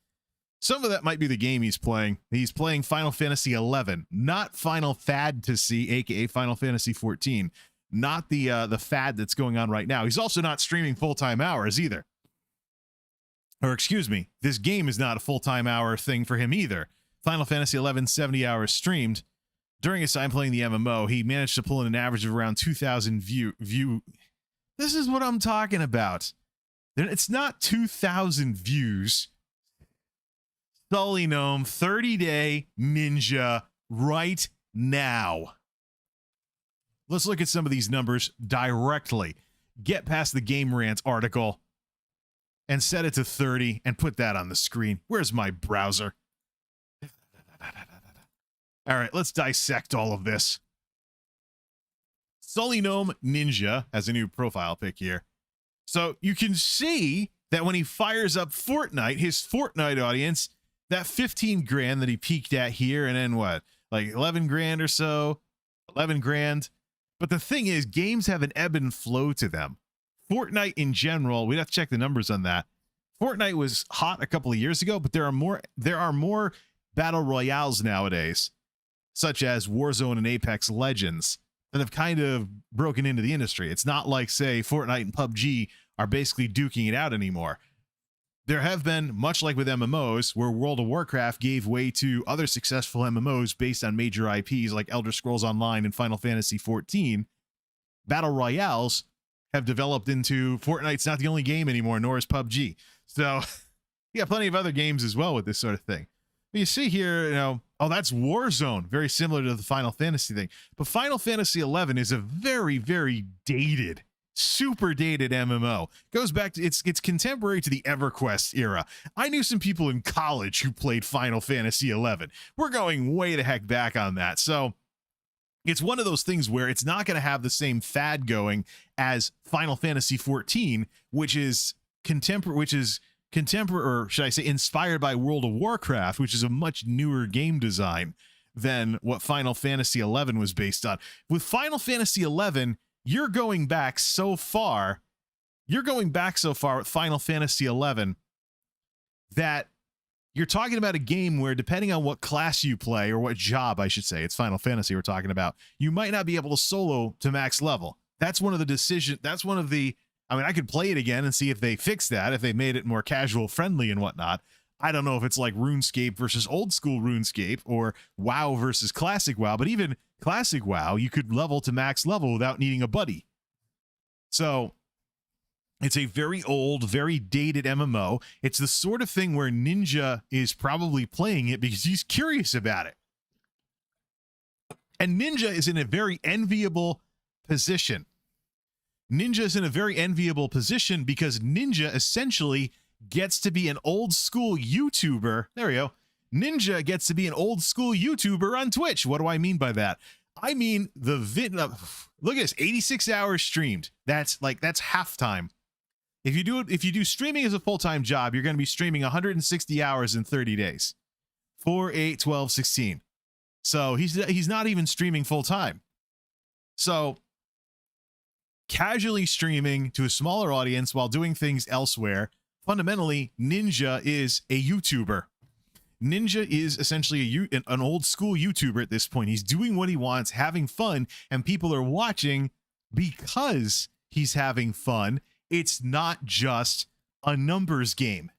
Some of that might be the game he's playing. He's playing Final Fantasy 11, not Final Fantasy, aka Final Fantasy 14, not the fad that's going on right now. He's also not streaming full-time hours either. Or excuse me, this game is not a full-time hour thing for him either. Final Fantasy 11, 70 hours streamed. During his time playing the MMO, he managed to pull in an average of around 2,000 view. This is what I'm talking about. It's not 2,000 views. Sully Gnome, 30-day ninja right now. Let's look at some of these numbers directly. Get past the Game Rant article and set it to 30 and put that on the screen. Where's my browser? All right, let's dissect all of this. Sully Gnome Ninja has a new profile pic here. So you can see that when he fires up Fortnite, his Fortnite audience, that 15 grand that he peaked at here, and then what, like 11 grand or so, 11 grand. But the thing is, games have an ebb and flow to them. Fortnite in general, we'd have to check the numbers on that. Fortnite was hot a couple of years ago, but there are more battle royales nowadays, such as Warzone and Apex Legends, that have kind of broken into the industry. It's not like, say, Fortnite and PUBG are basically duking it out anymore. There have been, much like with MMOs, where World of Warcraft gave way to other successful MMOs based on major IPs like Elder Scrolls Online and Final Fantasy XIV, battle royales have developed into Fortnite's not the only game anymore, nor is PUBG. So you got plenty of other games as well with this sort of thing. You see here, you know, oh, that's Warzone, very similar to the Final Fantasy thing. But Final Fantasy 11 is a very, very dated, super dated MMO. Goes back to, it's contemporary to the EverQuest era. I knew some people in college who played Final Fantasy 11. We're going way the heck back on that. So it's one of those things where it's not going to have the same fad going as Final Fantasy 14, which is contemporary, or should I say inspired by World of Warcraft, which is a much newer game design than what Final Fantasy 11 was based on. With Final Fantasy 11, you're going back so far with Final Fantasy 11 that you're talking about a game where, depending on what class you play, or what job, I should say, it's Final Fantasy we're talking about, you might not be able to solo to max level. That's one of the decisions. That's one of the, I mean, I could play it again and see if they fixed that, if they made it more casual friendly and whatnot. I don't know if it's like RuneScape versus old school RuneScape, or WoW versus classic WoW, but even classic WoW, you could level to max level without needing a buddy. So it's a very old, very dated MMO. It's the sort of thing where Ninja is probably playing it because he's curious about it. And Ninja is in a very enviable position. Ninja is in a very enviable position because Ninja essentially gets to be an old school YouTuber. There we go. Ninja gets to be an old school YouTuber on Twitch. What do I mean by that? I mean the look at this, 86 hours streamed. That's halftime. If you do streaming as a full-time job, you're going to be streaming 160 hours in 30 days. 4, 8, 12, 16. So he's not even streaming full-time. So casually streaming to a smaller audience while doing things elsewhere, fundamentally, Ninja is a YouTuber. Ninja is essentially an old school YouTuber at this point. He's doing what he wants, having fun, and people are watching because he's having fun. It's not just a numbers game.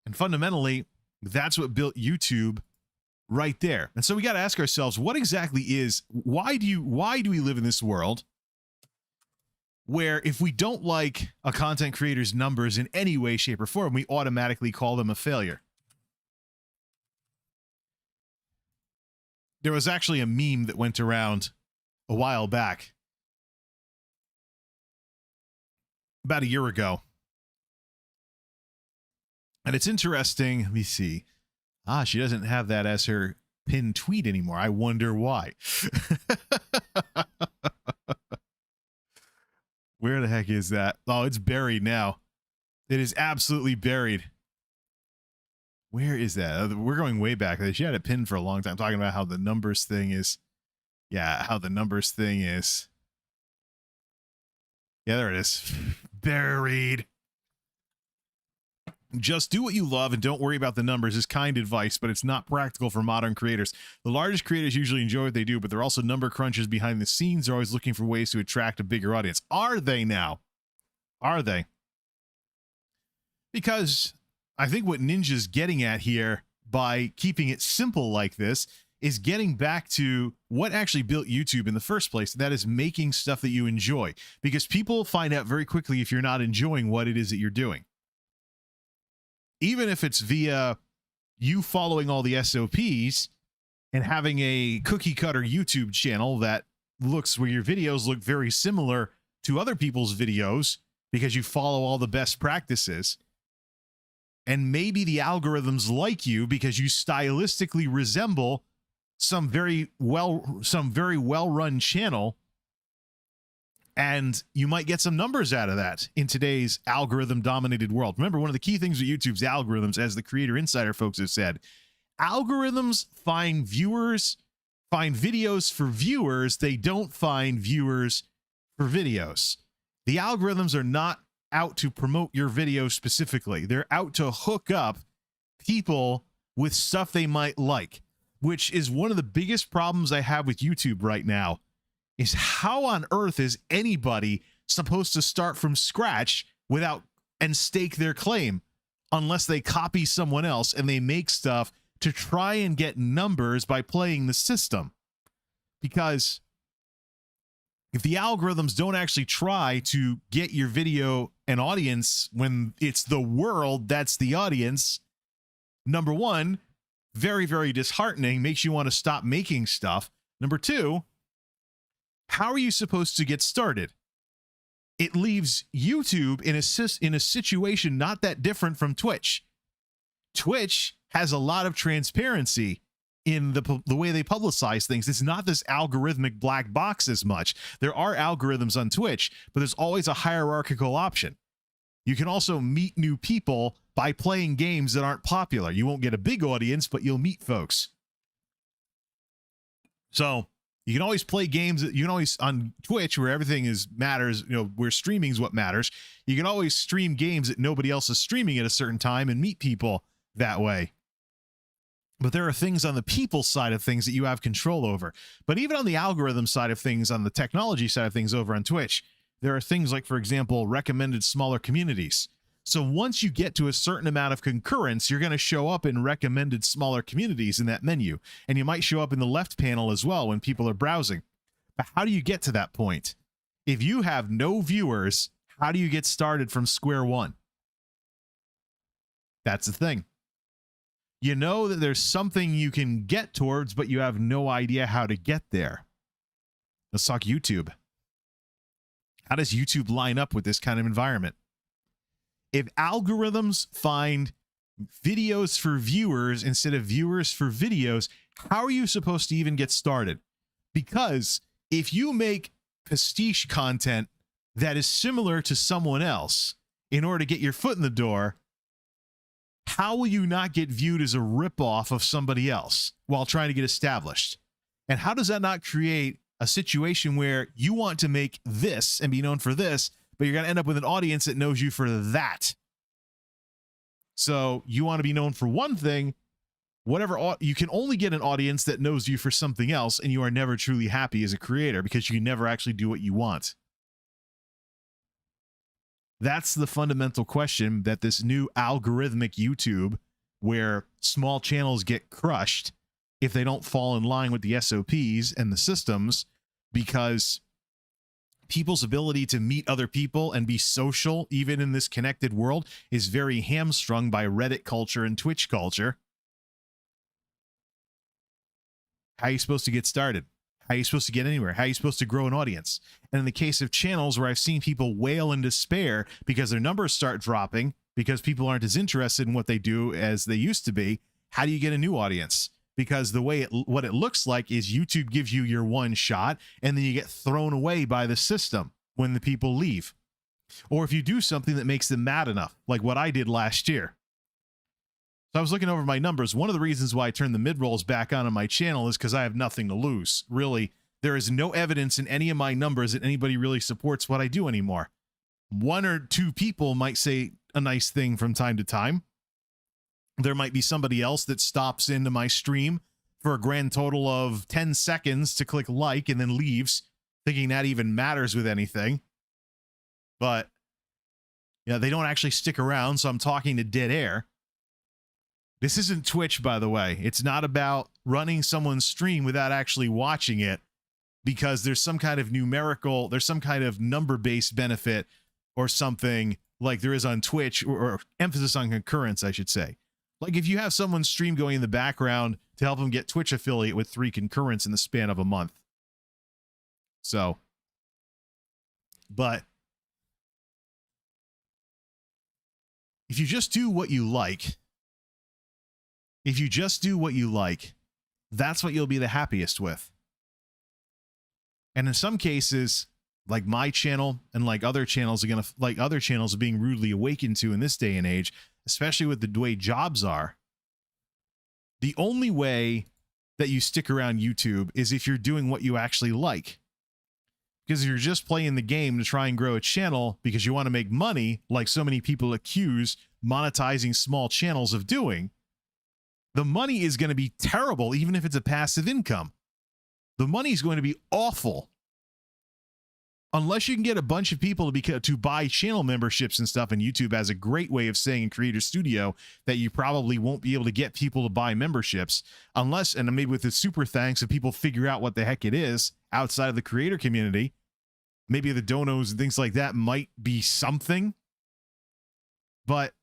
And fundamentally, that's what built YouTube right there. And so we got to ask ourselves, what exactly is, why do we live in this world where if we don't like a content creator's numbers in any way, shape, or form, we automatically call them a failure? There was actually a meme that went around a while back about a year ago. And it's interesting. Let me see. She doesn't have that as her pinned tweet anymore. I wonder why. Where the heck is that? Oh, it's buried now. It is absolutely buried. Where is that? We're going way back. She had it pinned for a long time, talking about how the numbers thing is. Yeah, how the numbers thing is. Yeah, there it is. Buried. Just do what you love and don't worry about the numbers is kind advice, but it's not practical for modern creators. The largest creators usually enjoy what they do, but they're also number crunchers behind the scenes. They're always looking for ways to attract a bigger audience. Are they now? Are they? Because I think what Ninja's getting at here by keeping it simple like this is getting back to what actually built YouTube in the first place. That is making stuff that you enjoy, because people find out very quickly if you're not enjoying what it is that you're doing. Even if it's via you following all the SOPs and having a cookie cutter YouTube channel that looks where your videos look very similar to other people's videos because you follow all the best practices. And maybe the algorithms like you because you stylistically resemble some very well-run channel, and you might get some numbers out of that in today's algorithm-dominated world. Remember, one of the key things with YouTube's algorithms, as the Creator Insider folks have said, algorithms find videos for viewers. They don't find viewers for videos. The algorithms are not out to promote your video specifically. They're out to hook up people with stuff they might like, which is one of the biggest problems I have with YouTube right now. Is how on earth is anybody supposed to start from scratch and stake their claim unless they copy someone else and they make stuff to try and get numbers by playing the system? Because if the algorithms don't actually try to get your video an audience when it's the world that's the audience, number one, very, very disheartening, makes you want to stop making stuff. Number two, how are you supposed to get started? It leaves YouTube in a situation not that different from Twitch. Twitch has a lot of transparency in the way they publicize things. It's not this algorithmic black box as much. There are algorithms on Twitch, but there's always a hierarchical option. You can also meet new people by playing games that aren't popular. You won't get a big audience, but you'll meet folks. So you can always play games. You can always, on Twitch, where everything matters, where streaming is what matters, you can always stream games that nobody else is streaming at a certain time and meet people that way. But there are things on the people side of things that you have control over. But even on the algorithm side of things, on the technology side of things over on Twitch, there are things like, for example, recommended smaller communities. So once you get to a certain amount of concurrence, you're going to show up in recommended smaller communities in that menu. And you might show up in the left panel as well when people are browsing. But how do you get to that point? If you have no viewers, how do you get started from square one? That's the thing. You know that there's something you can get towards, but you have no idea how to get there. Let's talk YouTube. How does YouTube line up with this kind of environment? If algorithms find videos for viewers instead of viewers for videos, how are you supposed to even get started? Because if you make pastiche content that is similar to someone else in order to get your foot in the door, how will you not get viewed as a ripoff of somebody else while trying to get established? And how does that not create a situation where you want to make this and be known for this, but you're going to end up with an audience that knows you for that? So you want to be known for one thing, you can only get an audience that knows you for something else, and you are never truly happy as a creator because you can never actually do what you want. That's the fundamental question that this new algorithmic YouTube, where small channels get crushed if they don't fall in line with the SOPs and the systems, because people's ability to meet other people and be social, even in this connected world, is very hamstrung by Reddit culture and Twitch culture. How are you supposed to get started? How are you supposed to get anywhere? How are you supposed to grow an audience? And in the case of channels where I've seen people wail in despair because their numbers start dropping, because people aren't as interested in what they do as they used to be, how do you get a new audience? Because the way what it looks like is YouTube gives you your one shot, and then you get thrown away by the system when the people leave. Or if you do something that makes them mad enough, like what I did last year. So I was looking over my numbers. One of the reasons why I turned the mid-rolls back on my channel is because I have nothing to lose. Really, there is no evidence in any of my numbers that anybody really supports what I do anymore. One or two people might say a nice thing from time to time. There might be somebody else that stops into my stream for a grand total of 10 seconds to click like and then leaves, thinking that even matters with anything. But yeah, they don't actually stick around, so I'm talking to dead air. This isn't Twitch, by the way. It's not about running someone's stream without actually watching it, because there's some kind of numerical, there's some kind of number-based benefit or something like there is on Twitch, or emphasis on concurrence, I should say. Like if you have someone's stream going in the background to help them get Twitch affiliate with 3 concurrents in the span of a month. So, but if you just do what you like, that's what you'll be the happiest with. And in some cases, like my channel and like other channels are being rudely awakened to in this day and age, especially with the way jobs are, the only way that you stick around YouTube is if you're doing what you actually like. Because if you're just playing the game to try and grow a channel because you want to make money, like so many people accuse monetizing small channels of doing, the money is going to be terrible, even if it's a passive income. The money is going to be awful. Unless you can get a bunch of people to buy channel memberships and stuff, and YouTube has a great way of saying in Creator Studio that you probably won't be able to get people to buy memberships unless, and maybe with the super thanks, if people figure out what the heck it is outside of the creator community, maybe the donos and things like that might be something. But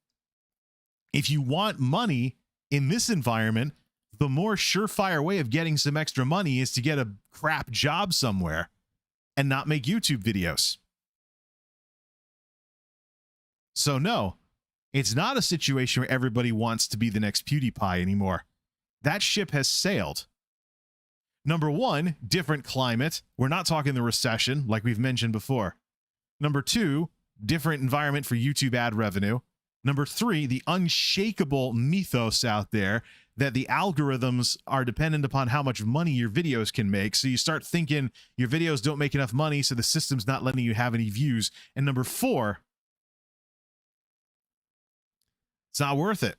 if you want money in this environment, the more surefire way of getting some extra money is to get a crap job somewhere and not make YouTube videos. So no, it's not a situation where everybody wants to be the next PewDiePie anymore. That ship has sailed. Number one, different climate. We're not talking the recession like we've mentioned before. Number two, different environment for YouTube ad revenue. Number three, the unshakable mythos out there that the algorithms are dependent upon how much money your videos can make. So you start thinking your videos don't make enough money, so the system's not letting you have any views. And number four, it's not worth it.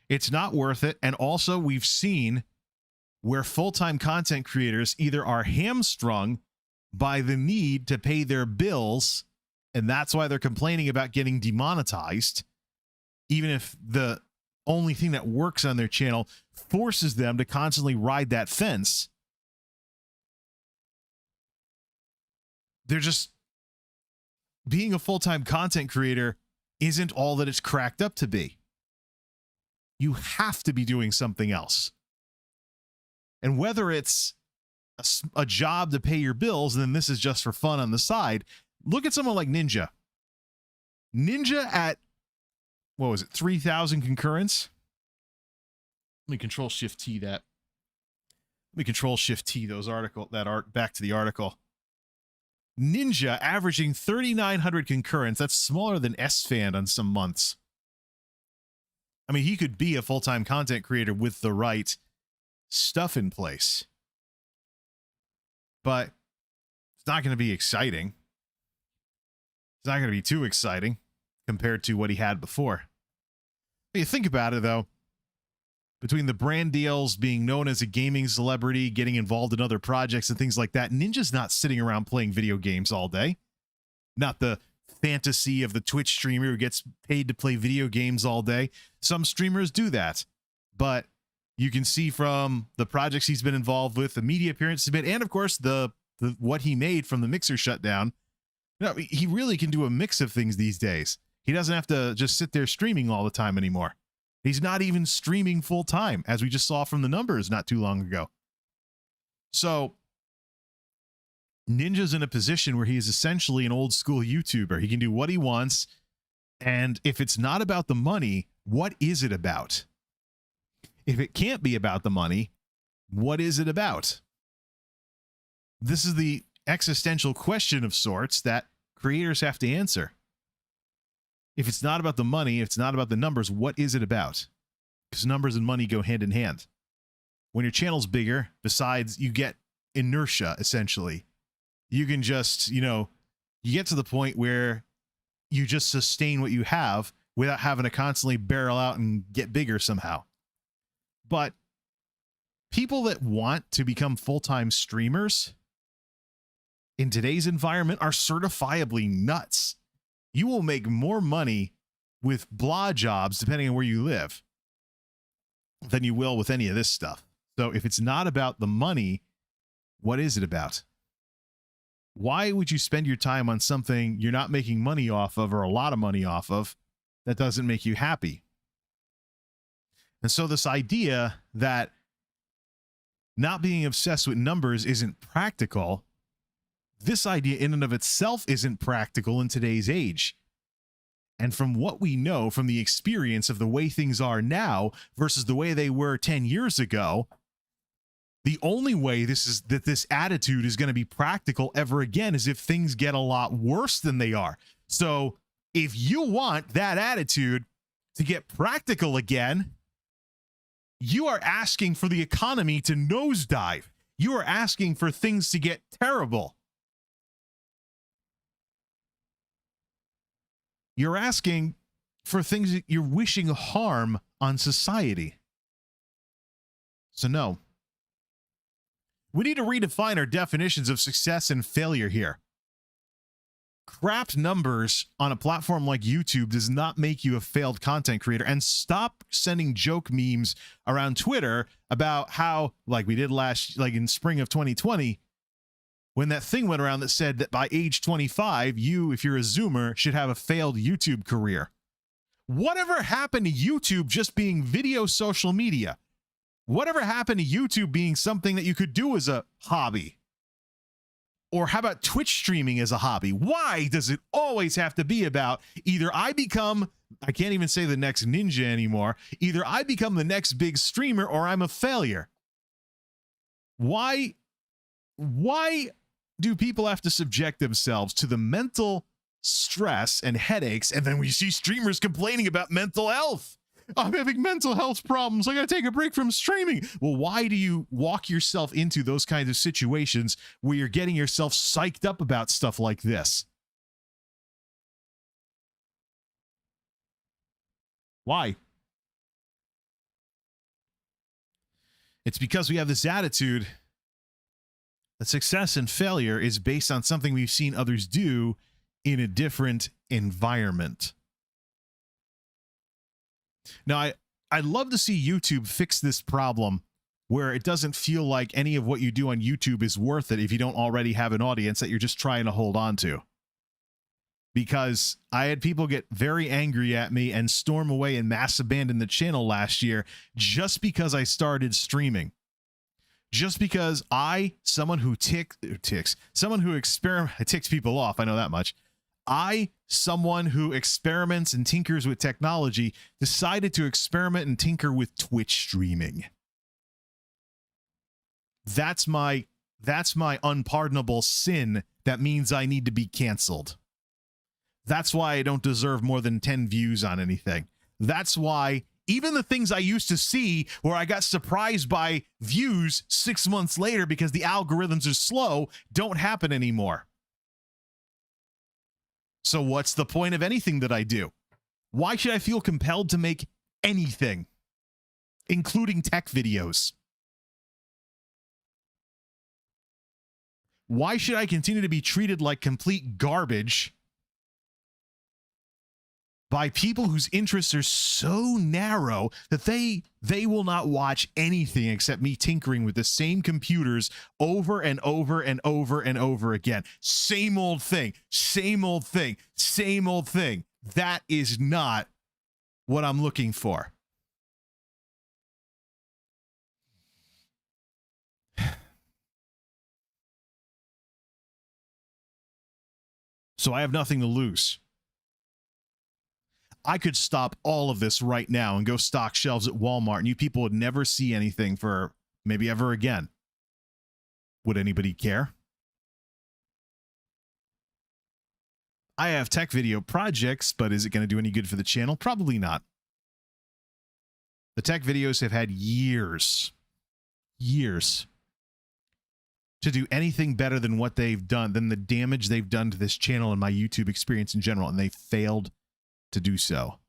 It's not worth it. And also we've seen where full-time content creators either are hamstrung by the need to pay their bills, and that's why they're complaining about getting demonetized, even if the only thing that works on their channel forces them to constantly ride that fence. They're just, being a full-time content creator isn't all that it's cracked up to be. You have to be doing something else. And whether it's a job to pay your bills, and then this is just for fun on the side, look at someone like Ninja. Ninja at, what was it, 3,000 concurrents? Let me Control-Shift-T that. Let me Control-Shift-T those back to the article. Ninja averaging 3,900 concurrents. That's smaller than S-Fan on some months. I mean, he could be a full-time content creator with the right stuff in place. But it's not going to be exciting. It's not going to be too exciting compared to what he had before. When you think about it, though, between the brand deals, being known as a gaming celebrity, getting involved in other projects and things like that, Ninja's not sitting around playing video games all day. Not the fantasy of the Twitch streamer who gets paid to play video games all day. Some streamers do that, but you can see from the projects he's been involved with, the media appearances he's been, and of course the what he made from the Mixer shutdown. No, he really can do a mix of things these days. He doesn't have to just sit there streaming all the time anymore. He's not even streaming full time, as we just saw from the numbers not too long ago. So Ninja's in a position where he is essentially an old school YouTuber. He can do what he wants. And if it's not about the money, what is it about? If it can't be about the money, what is it about? This is the existential question of sorts that creators have to answer. If it's not about the money, if it's not about the numbers, what is it about? Because numbers and money go hand in hand. When your channel's bigger, besides you get inertia, essentially. You can just, you get to the point where you just sustain what you have without having to constantly barrel out and get bigger somehow. But people that want to become full-time streamers in today's environment are certifiably nuts. You will make more money with blah jobs, depending on where you live, than you will with any of this stuff. So if it's not about the money, what is it about? Why would you spend your time on something you're not making money off of or a lot of money off of that doesn't make you happy? And so this idea that not being obsessed with numbers isn't practical, this idea in and of itself isn't practical in today's age. And from what we know from the experience of the way things are now versus the way they were 10 years ago, the only way this attitude is going to be practical ever again is if things get a lot worse than they are. So if you want that attitude to get practical again, you are asking for the economy to nosedive. You are asking for things to get terrible. You're asking for things that you're wishing harm on society. So no. We need to redefine our definitions of success and failure here. Crap numbers on a platform like YouTube does not make you a failed content creator. And stop sending joke memes around Twitter about how, like we did in spring of 2020, when that thing went around that said that by age 25, you, if you're a Zoomer, should have a failed YouTube career. Whatever happened to YouTube just being video social media? Whatever happened to YouTube being something that you could do as a hobby? Or how about Twitch streaming as a hobby? Why does it always have to be about either I can't even say the next ninja anymore, either I become the next big streamer or I'm a failure? Why do people have to subject themselves to the mental stress and headaches, and then we see streamers complaining about mental health? I'm having mental health problems. I got to take a break from streaming. Well, why do you walk yourself into those kinds of situations where you're getting yourself psyched up about stuff like this? Why? It's because we have this attitude that success and failure is based on something we've seen others do in a different environment. Now, I'd love to see YouTube fix this problem where it doesn't feel like any of what you do on YouTube is worth it if you don't already have an audience that you're just trying to hold on to. Because I had people get very angry at me and storm away and mass abandon the channel last year just because I started streaming. Just because someone who ticks people off, I know that much. Someone who experiments and tinkers with technology, decided to experiment and tinker with Twitch streaming. That's my unpardonable sin that means I need to be canceled. That's why I don't deserve more than 10 views on anything. That's why even the things I used to see where I got surprised by views 6 months later because the algorithms are slow don't happen anymore. So what's the point of anything that I do? Why should I feel compelled to make anything, including tech videos? Why should I continue to be treated like complete garbage by people whose interests are so narrow that they will not watch anything except me tinkering with the same computers over and over and over and over again? Same old thing, same old thing, same old thing. That is not what I'm looking for. So I have nothing to lose. I could stop all of this right now and go stock shelves at Walmart, and you people would never see anything for maybe ever again. Would anybody care? I have tech video projects, but is it going to do any good for the channel? Probably not. The tech videos have had years to do anything better than what they've done, than the damage they've done to this channel and my YouTube experience in general, and they failed to do so.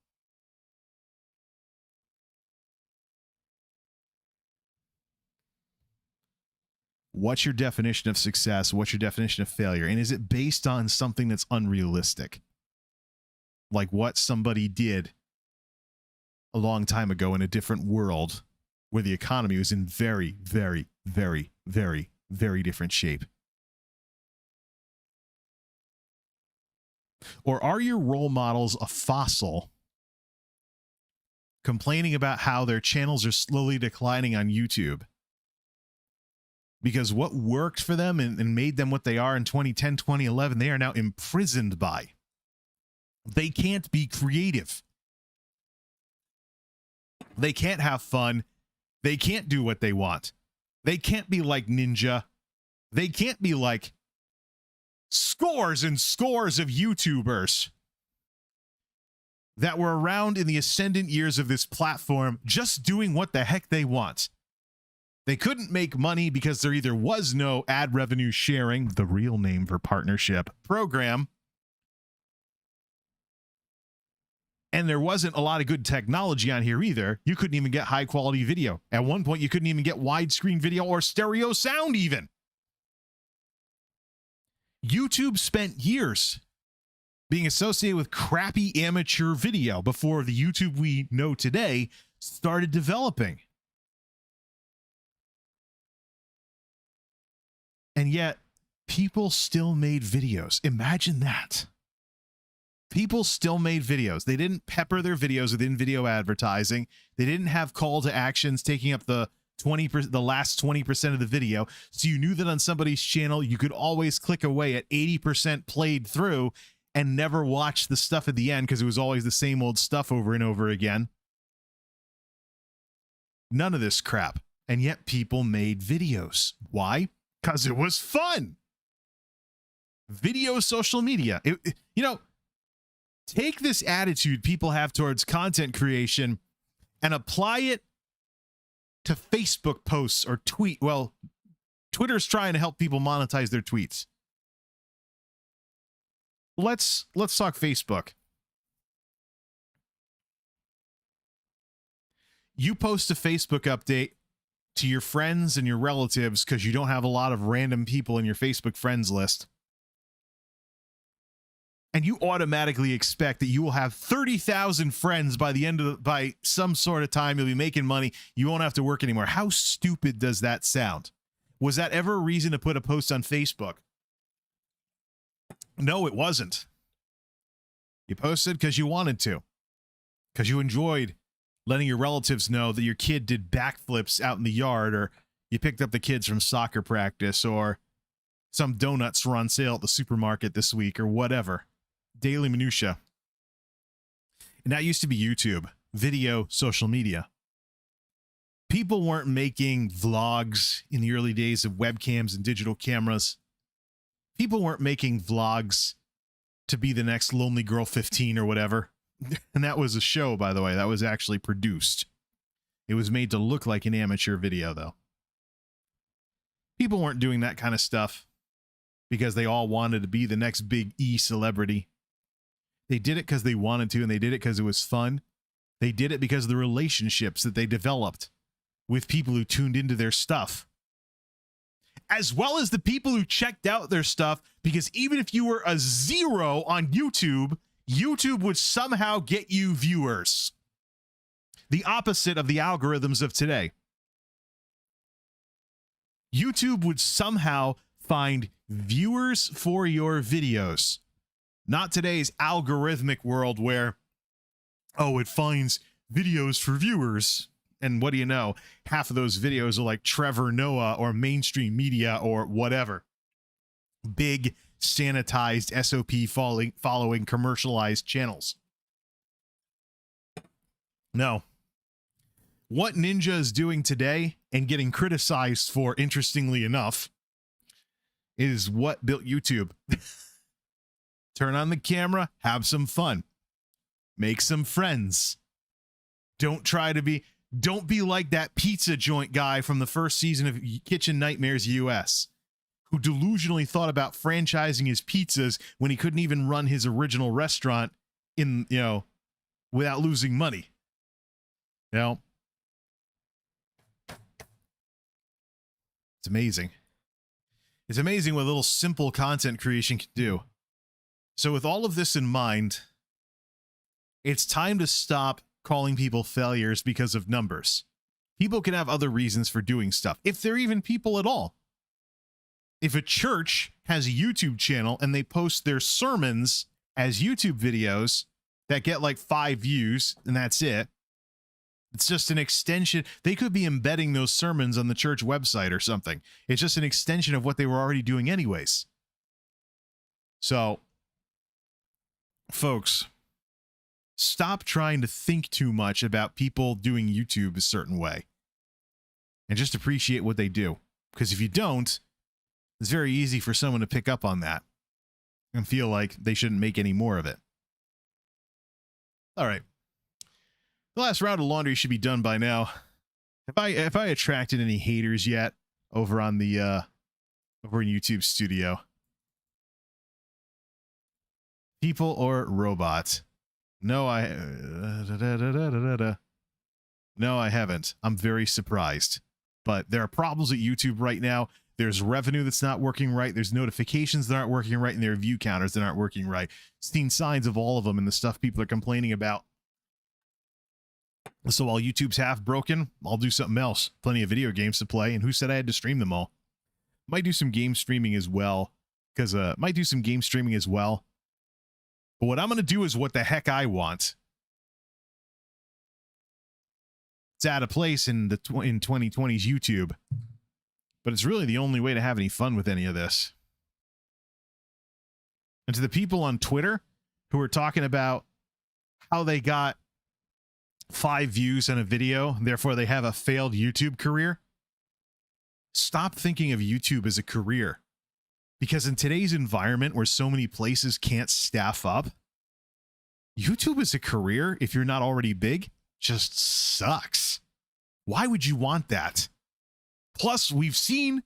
What's your definition of success? What's your definition of failure? And is it based on something that's unrealistic? Like what somebody did a long time ago in a different world where the economy was in very, very, very, very, very different shape. Or are your role models a fossil complaining about how their channels are slowly declining on YouTube? Because what worked for them and made them what they are in 2010, 2011, they are now imprisoned by. They can't be creative. They can't have fun. They can't do what they want. They can't be like Ninja. They can't be like scores and scores of YouTubers that were around in the ascendant years of this platform just doing what the heck they want. They couldn't make money because there either was no ad revenue sharing, the real name for partnership, program, and there wasn't a lot of good technology on here either. You couldn't even get high quality video. At one point, you couldn't even get widescreen video or stereo sound even. YouTube spent years being associated with crappy amateur video before the YouTube we know today started developing. And yet, people still made videos. Imagine that. People still made videos. They didn't pepper their videos with in-video advertising. They didn't have call to actions taking up the last 20% of the video. So you knew that on somebody's channel, you could always click away at 80% played through and never watch the stuff at the end because it was always the same old stuff over and over again. None of this crap. And yet people made videos. Why? Because it was fun. Video social media. Take this attitude people have towards content creation and apply it to Facebook posts or tweet. Well, Twitter's trying to help people monetize their tweets. Let's talk Facebook. You post a Facebook update to your friends and your relatives because you don't have a lot of random people in your Facebook friends list. And you automatically expect that you will have 30,000 friends by some sort of time. You'll be making money. You won't have to work anymore. How stupid does that sound? Was that ever a reason to put a post on Facebook? No, it wasn't. You posted because you wanted to, because you enjoyed letting your relatives know that your kid did backflips out in the yard, or you picked up the kids from soccer practice, or some donuts were on sale at the supermarket this week, or whatever. Daily minutia. And that used to be YouTube, video, social media. People weren't making vlogs in the early days of webcams and digital cameras. People weren't making vlogs to be the next Lonely Girl 15 or whatever. And that was a show, by the way. That was actually produced. It was made to look like an amateur video, though. People weren't doing that kind of stuff because they all wanted to be the next big celebrity. They did it because they wanted to, and they did it because it was fun. They did it because of the relationships that they developed with people who tuned into their stuff, as well as the people who checked out their stuff, because even if you were a 0 on YouTube, YouTube would somehow get you viewers. The opposite of the algorithms of today. YouTube would somehow find viewers for your videos. Not today's algorithmic world where, oh, it finds videos for viewers. And what do you know? Half of those videos are like Trevor Noah or mainstream media or whatever. Big sanitized SOP following commercialized channels. No. What Ninja is doing today and getting criticized for, interestingly enough, is what built YouTube. Turn on the camera, have some fun, make some friends. Don't be like that pizza joint guy from the first season of Kitchen Nightmares US, who delusionally thought about franchising his pizzas when he couldn't even run his original restaurant without losing money. It's amazing. It's amazing what a little simple content creation can do. So with all of this in mind, it's time to stop calling people failures because of numbers. People can have other reasons for doing stuff, if they're even people at all. If a church has a YouTube channel and they post their sermons as YouTube videos that get like 5 views and that's it, it's just an extension. They could be embedding those sermons on the church website or something. It's just an extension of what they were already doing anyways. So, folks, stop trying to think too much about people doing YouTube a certain way and just appreciate what they do. Because if you don't, it's very easy for someone to pick up on that and feel like they shouldn't make any more of it. All right. The last round of laundry should be done by now. Have I attracted any haters yet over on the over in YouTube Studio? People or robots? No, no, I haven't. I'm very surprised. But there are problems at YouTube right now. There's revenue that's not working right. There's notifications that aren't working right, and there are view counters that aren't working right. Seen signs of all of them and the stuff people are complaining about. So while YouTube's half broken, I'll do something else. Plenty of video games to play, and who said I had to stream them all? Might do some game streaming as well, because But what I'm going to do is what the heck I want. It's out of place in 2020's YouTube, but it's really the only way to have any fun with any of this. And to the people on Twitter who are talking about how they got 5 views on a video, therefore they have a failed YouTube career, stop thinking of YouTube as a career. Because in today's environment where so many places can't staff up, YouTube as a career, if you're not already big, just sucks. Why would you want that? Plus, we've seen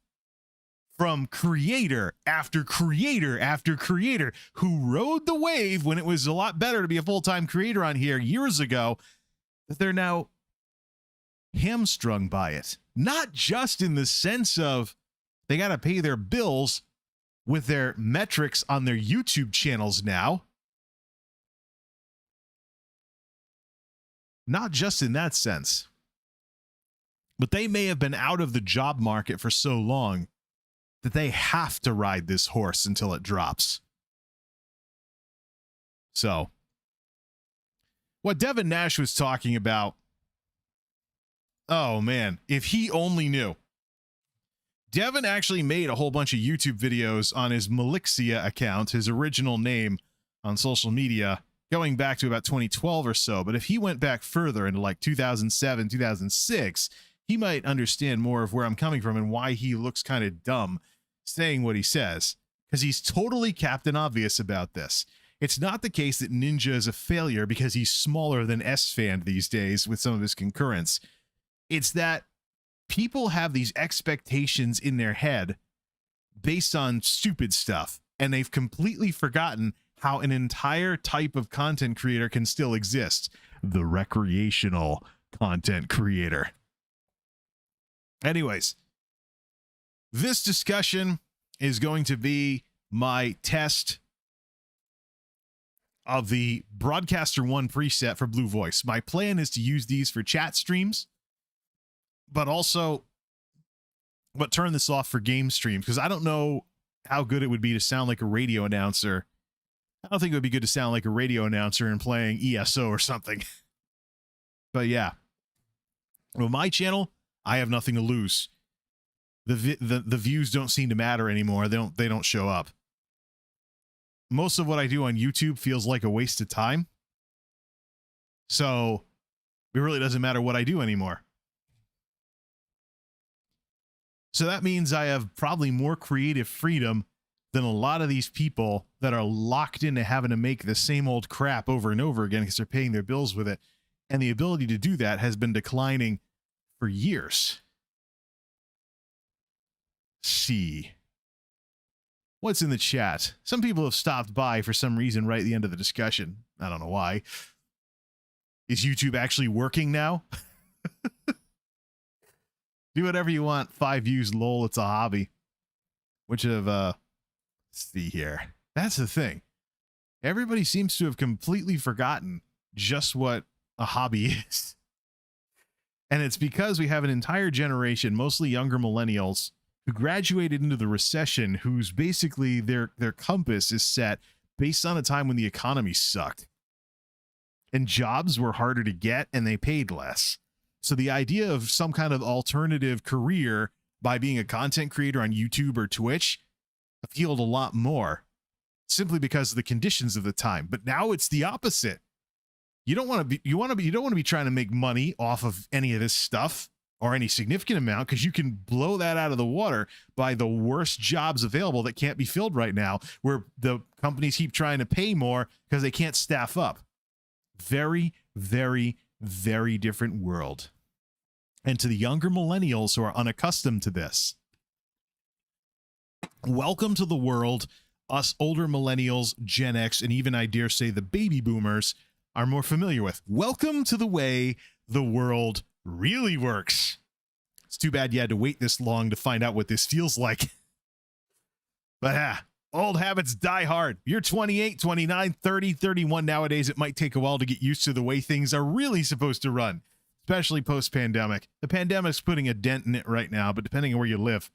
from creator after creator after creator who rode the wave when it was a lot better to be a full-time creator on here years ago, that they're now hamstrung by it. Not just in the sense of they got to pay their bills with their metrics on their YouTube channels now. Not just in that sense. But they may have been out of the job market for so long that they have to ride this horse until it drops. So, what Devin Nash was talking about, oh man, if he only knew. Devin actually made a whole bunch of YouTube videos on his Melixia account, his original name on social media, going back to about 2012 or so. But if he went back further into like 2007, 2006, he might understand more of where I'm coming from and why he looks kind of dumb saying what he says, because he's totally Captain Obvious about this. It's not the case that Ninja is a failure because he's smaller than S-Fan these days with some of his concurrents. It's that people have these expectations in their head based on stupid stuff, and they've completely forgotten how an entire type of content creator can still exist. The recreational content creator. Anyways, this discussion is going to be my test of the Broadcaster 1 preset for Blue Voice. My plan is to use these for chat streams, but turn this off for game streams, because I don't know how good it would be to sound like a radio announcer. I don't think it would be good to sound like a radio announcer and playing ESO or something. But yeah, well, my channel, I have nothing to lose. The views don't seem to matter anymore. They don't show up. most of what I do on YouTube feels like a waste of time. So it really doesn't matter what I do anymore. So that means I have probably more creative freedom than a lot of these people that are locked into having to make the same old crap over and over again because they're paying their bills with it. And the ability to do that has been declining for years. See. What's in the chat? Some people have stopped by for some reason right at the end of the discussion. I don't know why. Is YouTube actually working now? Do whatever you want. 5 views, lol, it's a hobby. Which of, let's see here. That's the thing. Everybody seems to have completely forgotten just what a hobby is. And it's because we have an entire generation, mostly younger millennials, who graduated into the recession, whose basically their compass is set based on a time when the economy sucked. And jobs were harder to get and they paid less. So the idea of some kind of alternative career by being a content creator on YouTube or Twitch appealed a lot more simply because of the conditions of the time. But now it's the opposite. You don't want to be trying to make money off of any of this stuff or any significant amount because you can blow that out of the water by the worst jobs available that can't be filled right now, where the companies keep trying to pay more because they can't staff up. Very, very, very different world. And to the younger millennials who are unaccustomed to this, welcome to the world us older millennials, Gen X, and even I dare say the baby boomers are more familiar with. Welcome to the way the world really works. It's too bad you had to wait this long to find out what this feels like. But old habits die hard. You're 28, 29, 30, 31 nowadays. It might take a while to get used to the way things are really supposed to run, especially post-pandemic. The pandemic's putting a dent in it right now, but depending on where you live.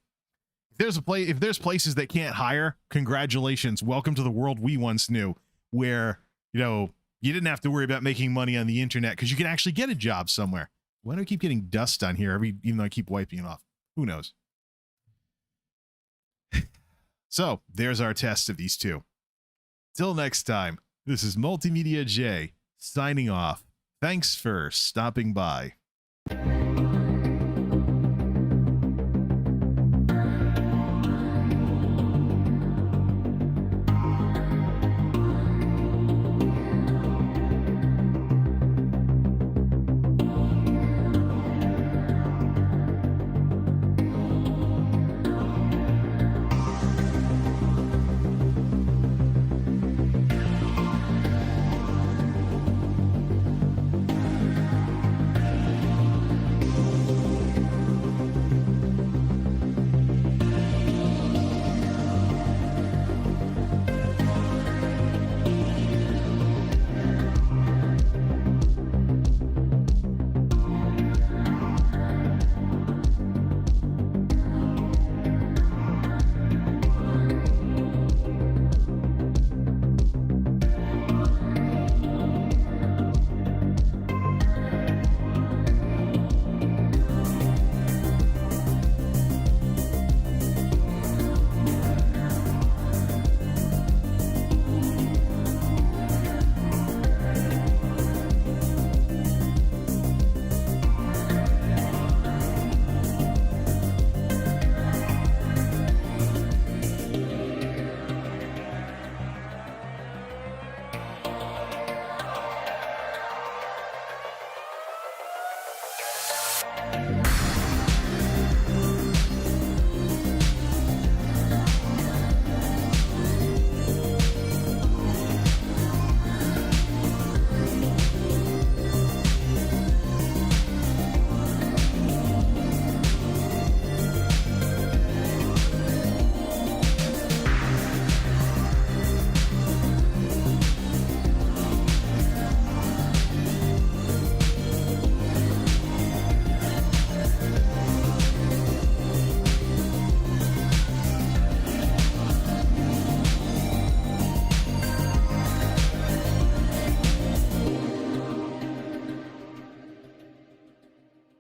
If there's places that can't hire, congratulations. Welcome to the world we once knew, where, you didn't have to worry about making money on the internet because you can actually get a job somewhere. Why do I keep getting dust on here even though I keep wiping it off? Who knows? So there's our test of these two. Till next time, this is MultimediaJay signing off. Thanks for stopping by.